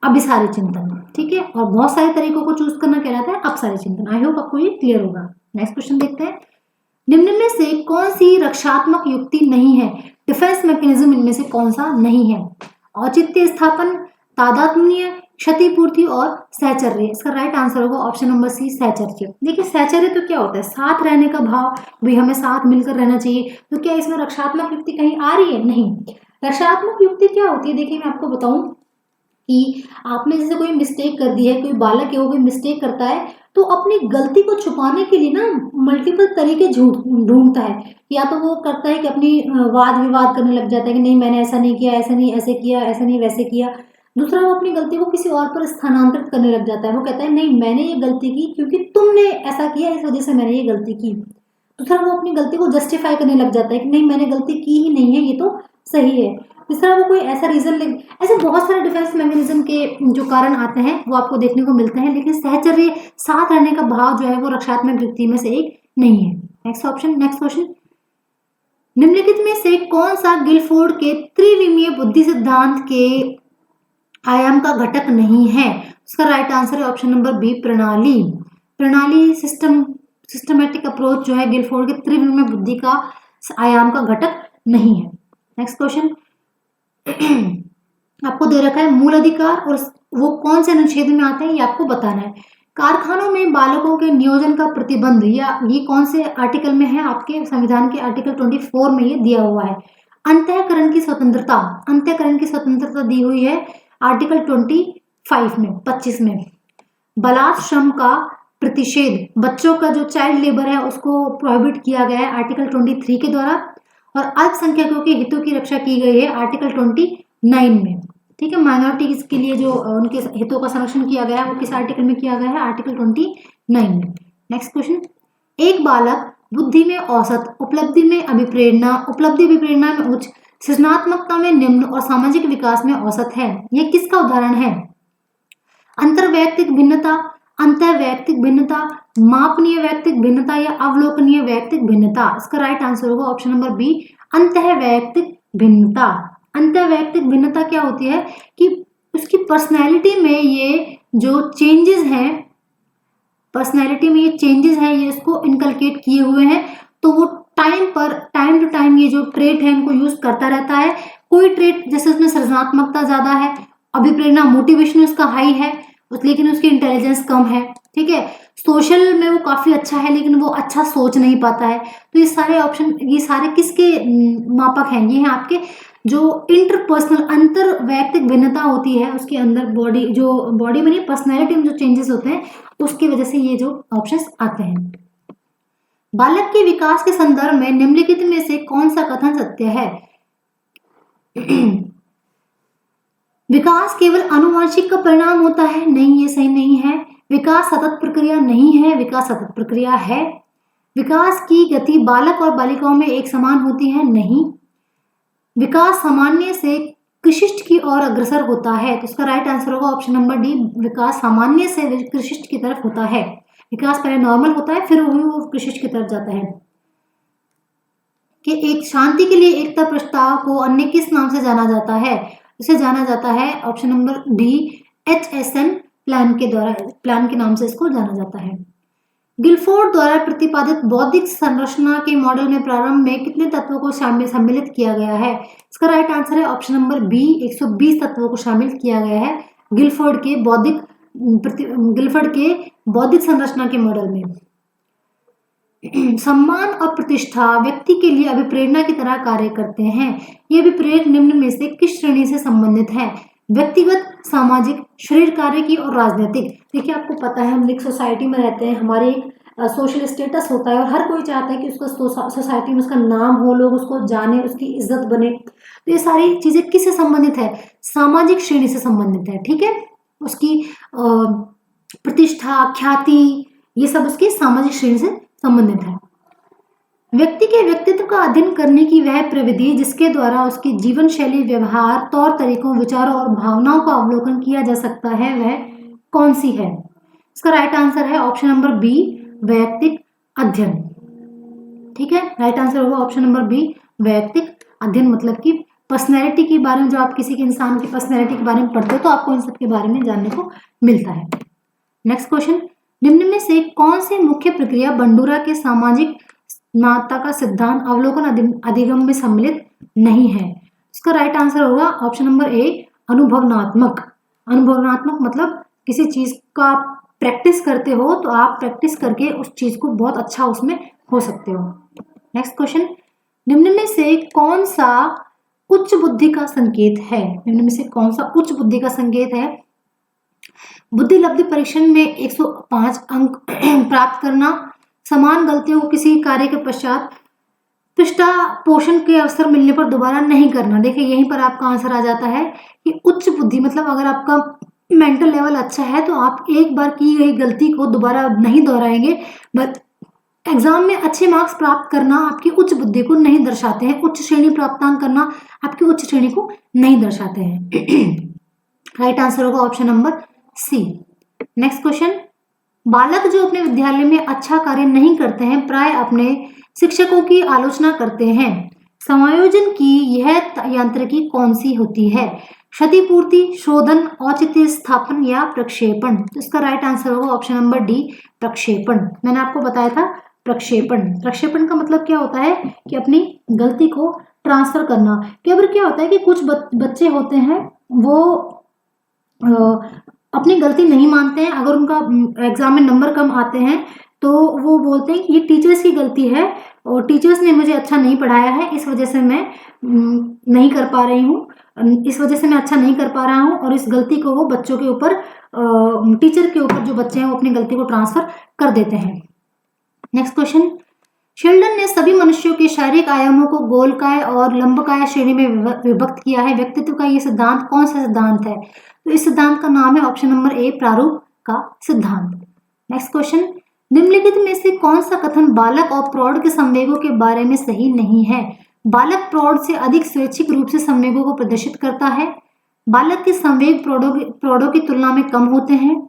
अभिसारी चिंतन। ठीक है, और बहुत सारे तरीकों को चूज करना कहलाता है अपसारी चिंतन। आई होप आपको ये क्लियर होगा। नेक्स्ट क्वेश्चन देखते हैं। निम्न में से कौन सी रक्षात्मक युक्ति नहीं है? डिफेंस मैकेनिज्म इनमें से कौन सा नहीं है? औचित्य स्थापन, तादात्म्य, क्षतिपूर्ति और सहचर्य। इसका राइट आंसर होगा ऑप्शन नंबर सी सहचर्य। देखिए सहचर्य तो क्या होता है? साथ रहने का भाव, भाई हमें साथ मिलकर रहना चाहिए। तो क्या इसमें रक्षात्मक युक्ति कहीं आ रही है? नहीं। रक्षात्मक युक्ति क्या होती है? देखिए मैं आपको बताऊं कि आपने जैसे कोई मिस्टेक कर दी है, कोई बालक है वो कोई मिस्टेक करता है तो अपनी गलती को छुपाने के लिए ना मल्टीपल तरीके झूठ ढूंढता है। या तो वो करता है कि अपनी वाद विवाद करने लग जाता है कि नहीं मैंने ऐसा नहीं किया, ऐसा नहीं ऐसे किया, ऐसा नहीं वैसे किया। दूसरा वो अपनी गलती को किसी और पर स्थानांतरित करने लग जाता है। वो कहता है नहीं मैंने ये गलती की क्योंकि तुमने ऐसा किया, इस वजह से मैंने ये गलती की। दूसरा वो अपनी गलती को जस्टिफाई करने लग जाता है कि नहीं मैंने गलती की ही नहीं है, ये तो सही है। तीसरा वो कोई ऐसा रीजन ऐसे बहुत सारे डिफेंस मैकेनिज्म के जो कारण आते हैं वो आपको देखने को मिलते हैं, लेकिन सहचर्य साथ रहने का भाव जो है वो रक्षात्मक युक्ति में से एक नहीं है। नेक्स्ट क्वेश्चन, निम्नलिखित में से कौन सा गिलफोर्ड के त्रिविमीय बुद्धि सिद्धांत के आयाम का घटक नहीं है? उसका राइट आंसर है ऑप्शन नंबर बी, प्रणाली। प्रणाली सिस्टमैटिक अप्रोच जो है गिलफोर्ड के त्रिविमीय बुद्धि का आयाम का घटक नहीं है। नेक्स्ट क्वेश्चन आपको दे रखा है मूल अधिकार और वो कौन से अनुच्छेद में आते हैं ये आपको बताना है। कारखानों में बालकों के नियोजन का प्रतिबंध, या ये कौन से आर्टिकल में है? आपके संविधान के आर्टिकल 24 में ये दिया हुआ है। अंतःकरण की स्वतंत्रता दी हुई है आर्टिकल 25 में 25 में। बलात्श्रम का प्रतिषेध, बच्चों का जो चाइल्ड लेबर है उसको प्रोहिबिट किया गया है आर्टिकल 23 के द्वारा। और अल्पसंख्यकों के हितों की रक्षा की गई है आर्टिकल 29 में। ठीक है, माइनॉरिटीज के लिए जो उनके हितों का संरक्षण किया गया है वो किस आर्टिकल में किया गया है? आर्टिकल 29 में। नेक्स्ट क्वेश्चन, एक बालक बुद्धि में औसत, उपलब्धि में अभिप्रेरणा, उपलब्धि अभिप्रेरणा में उच्च, सृजनात्मकता में निम्न और सामाजिक विकास में औसत है। यह किसका उदाहरण है? अंतर्वैयक्तिक भिन्नता, अंतर्वैयक्तिक भिन्नता, मापनीय वैयक्तिक भिन्नता या अवलोकनीय वैयक्तिक भिन्नता। इसका राइट आंसर होगा ऑप्शन नंबर बी, अंतर्वैयक्तिक भिन्नता। अंतर्वैयक्तिक भिन्नता क्या होती है कि उसकी पर्सनैलिटी में ये जो चेंजेस हैं, ये इसको इनकलकेट किए हुए हैं, तो वो टाइम टू टाइम ये जो ट्रेट है इनको यूज करता रहता है। कोई ट्रेट जैसे उसमें सृजनात्मकता ज्यादा है, अभिप्रेरणा मोटिवेशन उसका हाई है, लेकिन उसकी इंटेलिजेंस कम है। ठीक है, सोशल में वो काफी अच्छा है लेकिन वो अच्छा सोच नहीं पाता है। तो ये सारे किसके मापक हैं? ये हैं आपके जो इंटरपर्सनल अंतर वैयक्तिक भिन्नता होती है उसके अंदर बॉडी में नहीं पर्सनैलिटी में जो चेंजेस होते हैं उसकी वजह से ये जो ऑप्शंस आते हैं। बालक के विकास के संदर्भ में निम्नलिखित में से कौन सा कथन सत्य है? विकास केवल आनुवंशिक का परिणाम होता है? नहीं, ये सही नहीं है। विकास सतत प्रक्रिया नहीं है, विकास सतत प्रक्रिया है। विकास की गति बालक और बालिकाओं में एक समान होती है? नहीं। विकास सामान्य से कृशिष्ट की ओर अग्रसर होता है, तो इसका राइट आंसर होगा ऑप्शन नंबर डी, विकास सामान्य से कृशिष्ट की तरफ होता है। विकास पहले नॉर्मल होता है फिर वो कृशिष्ट की तरफ जाता है। कि एक शांति के लिए एकता प्रस्ताव को अन्य किस नाम से जाना जाता है? इसे जाना जाता है option number D, HSN plan के नाम से इसको जाना जाता है। गिलफोर्ड द्वारा प्रतिपादित बौद्धिक संरचना के मॉडल में प्रारंभ में कितने तत्वों को सम्मिलित किया गया है? इसका राइट आंसर है ऑप्शन नंबर बी, 120 तत्वों को शामिल किया गया है गिलफोर्ड के बौद्धिक संरचना के मॉडल में। सम्मान और प्रतिष्ठा व्यक्ति के लिए अभिप्रेरणा की तरह कार्य करते हैं। ये अभिप्रेरक निम्न में से किस श्रेणी से संबंधित है? व्यक्तिगत, सामाजिक, शरीर कार्य की और राजनीतिक। देखिए आपको पता है हम एक सोसाइटी में रहते हैं, हमारे एक सोशल स्टेटस होता है और हर कोई चाहता है कि उसका सोसाइटी में उसका नाम हो, लोग उसको जाने, उसकी इज्जत बने। तो ये सारी चीजें किससे संबंधित है? सामाजिक श्रेणी से संबंधित है। ठीक है, उसकी प्रतिष्ठा, ख्याति, ये सब उसकी सामाजिक श्रेणी से संबंधित है। व्यक्ति के व्यक्तित्व का अध्ययन करने की वह प्रविधि जिसके द्वारा उसकी जीवन शैली, व्यवहार, तौर तरीकों, विचारों और भावनाओं का अवलोकन किया जा सकता है वह कौन सी है? इसका राइट आंसर है ऑप्शन नंबर बी, वैयक्तिक अध्ययन। ठीक है, राइट आंसर होगा ऑप्शन नंबर बी, वैयक्तिक अध्ययन। मतलब कि पर्सनैलिटी के बारे में, जो आप किसी के इंसान की पर्सनैलिटी के बारे में पढ़ते हो तो आपको इन सब के बारे में जानने को मिलता है। नेक्स्ट क्वेश्चन, निम्न में से कौन सी मुख्य प्रक्रिया बंडूरा के सामाजिक महत्ता का सिद्धांत अवलोकन अधिगम में सम्मिलित नहीं है? इसका राइट आंसर होगा ऑप्शन नंबर ए, अनुभवनात्मक। अनुभवनात्मक मतलब किसी चीज का प्रैक्टिस करते हो तो आप प्रैक्टिस करके उस चीज को बहुत अच्छा उसमें हो सकते हो। नेक्स्ट क्वेश्चन, निम्न में से कौन सा उच्च बुद्धि का संकेत है? निम्न में से कौन सा उच्च बुद्धि का संकेत है? बुद्धि लब्धि परीक्षण में 105 अंक प्राप्त करना, समान गलतियों को किसी कार्य के पश्चात पृष्ठा पोषण के अवसर मिलने पर दोबारा नहीं करना। देखिए यहीं पर आपका आंसर आ जाता है कि उच्च बुद्धि मतलब अगर आपका मेंटल लेवल अच्छा है तो आप एक बार की गई गलती को दोबारा नहीं दोहराएंगे, बट एग्जाम में अच्छे मार्क्स प्राप्त करना आपकी उच्च बुद्धि को नहीं दर्शाते हैं, उच्च श्रेणी प्राप्तांक करना आपकी उच्च श्रेणी को नहीं दर्शाते हैं। राइट आंसर होगा option number C. Next question, बालक जो अपने विद्यालय में अच्छा कार्य नहीं करते हैं प्राय अपने शिक्षकों की आलोचना करते हैं। समायोजन की यह यांत्रिकी कौन सी होती है? क्षतिपूर्ति, शोधन, औचित्य स्थापन या प्रक्षेपण? तो इसका राइट आंसर होगा ऑप्शन नंबर डी, प्रक्षेपण। मैंने आपको बताया था प्रक्षेपण। प्रक्षेपण का मतलब क्या होता है कि अपनी गलती को ट्रांसफर करना। कई बार क्या होता है कि कुछ बच्चे होते हैं वो अपनी गलती नहीं मानते हैं, अगर उनका एग्जाम में नंबर कम आते हैं तो वो बोलते हैं कि ये टीचर्स की गलती है और टीचर्स ने मुझे अच्छा नहीं पढ़ाया है, इस वजह से मैं नहीं कर पा रही हूँ, इस वजह से मैं अच्छा नहीं कर पा रहा हूँ, और इस गलती को वो बच्चों के ऊपर, टीचर के ऊपर जो बच्चे हैं वो अपनी गलती को ट्रांसफर कर देते हैं। नेक्स्ट क्वेश्चन, शेल्डन ने सभी मनुष्यों के शारीरिक आयामों को गोलकाय और लंबकाय श्रेणी में विभक्त किया है। व्यक्तित्व का ये सिद्धांत कौन सा सिद्धांत है? तो इस सिद्धांत का नाम है ऑप्शन नंबर ए, प्रारूप का सिद्धांत। नेक्स्ट क्वेश्चन, निम्नलिखित में से कौन सा कथन बालक और प्रौढ़ के संवेगों के बारे में सही नहीं है? बालक प्रौढ़ से अधिक स्वैच्छिक रूप से संवेगों को प्रदर्शित करता है। बालक के संवेग प्रौढ़ों की तुलना में कम होते हैं।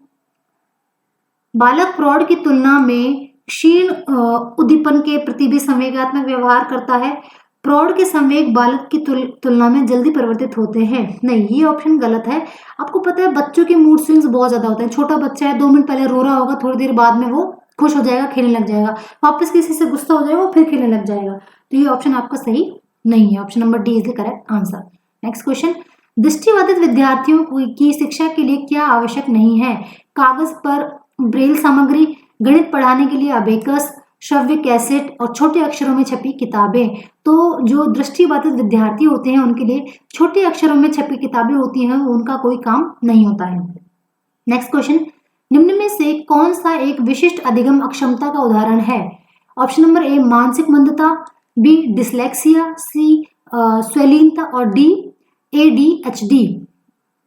बालक प्रौढ़ की तुलना में क्षीण उद्दीपन के प्रति भी संवेगात्मक व्यवहार करता है। प्रौढ़ के संवेग बालक की तुलना में जल्दी परिवर्तित होते हैं। नहीं, ये ऑप्शन गलत है। आपको पता है बच्चों के मूड स्विंग्स बहुत ज्यादा होते हैं। छोटा बच्चा है, 2 मिनट पहले रो रहा होगा, थोड़ी देर बाद में वो खुश हो जाएगा, खेलने लग जाएगा, वापस किसी से गुस्सा हो जाएगा, वो फिर खेलने लग जाएगा। तो ये ऑप्शन आपका सही नहीं है। Option number D is the correct answer. Next question, दृष्टिबाधित विद्यार्थियों की शिक्षा के लिए क्या आवश्यक नहीं है? कागज पर ब्रेल सामग्री, गणित पढ़ाने के लिए अबेकस, श्रव्य कैसेट और छोटे अक्षरों में छपी किताबें। तो जो दृष्टिबाधित विद्यार्थी होते हैं उनके लिए छोटे अक्षरों में छपी किताबें होती हैं, उनका कोई काम नहीं होता है। नेक्स्ट क्वेश्चन, निम्न में से कौन सा एक विशिष्ट अधिगम अक्षमता का उदाहरण है? ऑप्शन नंबर ए, मानसिक मंदता, बी, डिसलेक्सिया, सी, स्वैलीनता और डी, ADHD।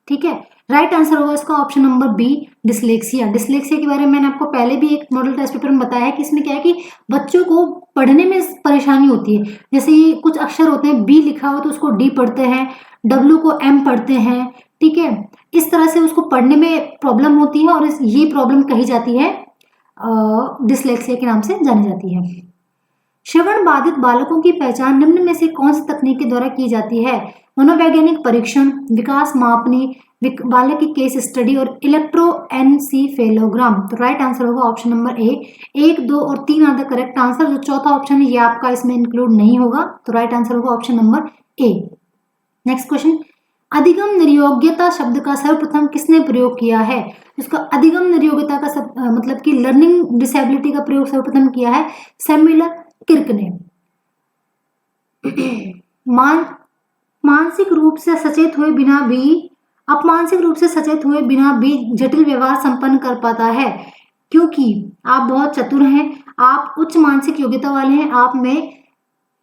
ठीक है, राइट आंसर होगा इसका option number B, dyslexia. Dyslexia के बारे में मैंने आपको पहले भी एक मॉडल टेस्ट पेपर में बताया है कि इसमें क्या है कि बच्चों को पढ़ने में परेशानी होती है। जैसे ये कुछ अक्षर होते हैं, बी लिखा हो तो उसको डी पढ़ते हैं, डब्ल्यू को एम पढ़ते हैं। ठीक है, इस तरह से उसको पढ़ने में प्रॉब्लम होती है और ये प्रॉब्लम कही जाती है डिसलेक्सिया के नाम से जानी जाती है। श्रवण बाधित बालकों की पहचान निम्न में से कौन सी तकनीक के द्वारा की जाती है? मनोवैज्ञानिक परीक्षण, विकास मापनी, बालक की केस स्टडी और इलेक्ट्रोएन्सीफेलोग्राम। तो राइट आंसर होगा ऑप्शन नंबर ए। 1, 2 और 3 आर द करेक्ट आंसर। जो चौथा ऑप्शन है ये आपका इसमें इंक्लूड नहीं होगा, तो राइट आंसर होगा ऑप्शन नंबर ए। नेक्स्ट क्वेश्चन, अधिगम निर्योग्यता शब्द का सर्वप्रथम किसने प्रयोग किया है? उसका अधिगम निर्योग्यता का मतलब कि लर्निंग डिसेबिलिटी का प्रयोग सर्वप्रथम किया है सैमुएल किर्क ने। मानसिक रूप से सचेत हुए बिना भी अपमानसिक रूप से सचेत हुए बिना भी जटिल व्यवहार संपन्न कर पाता है, क्योंकि आप बहुत चतुर हैं, आप उच्च मानसिक योग्यता वाले हैं, आपने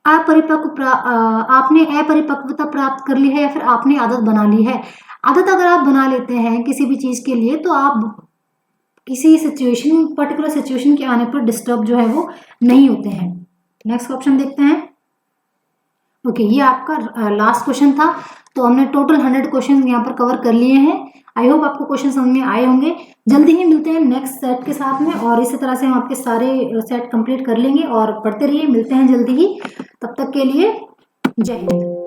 अपरिपक्वता प्राप्त कर ली है या फिर आपने आदत बना ली है। आदत अगर आप बना लेते हैं किसी भी चीज के लिए तो आप किसी सिचुएशन, पर्टिकुलर सिचुएशन के आने पर डिस्टर्ब जो है वो नहीं होते हैं। नेक्स्ट ऑप्शन देखते हैं। ओके, ये आपका लास्ट क्वेश्चन था। तो हमने टोटल 100 क्वेश्चन यहाँ पर कवर कर लिए हैं। आई होप आपको क्वेश्चन समझ में आए होंगे। जल्दी ही मिलते हैं नेक्स्ट सेट के साथ में, और इसी तरह से हम आपके सारे सेट कंप्लीट कर लेंगे और पढ़ते रहिए। मिलते हैं जल्दी ही, तब तक के लिए जय हिंद।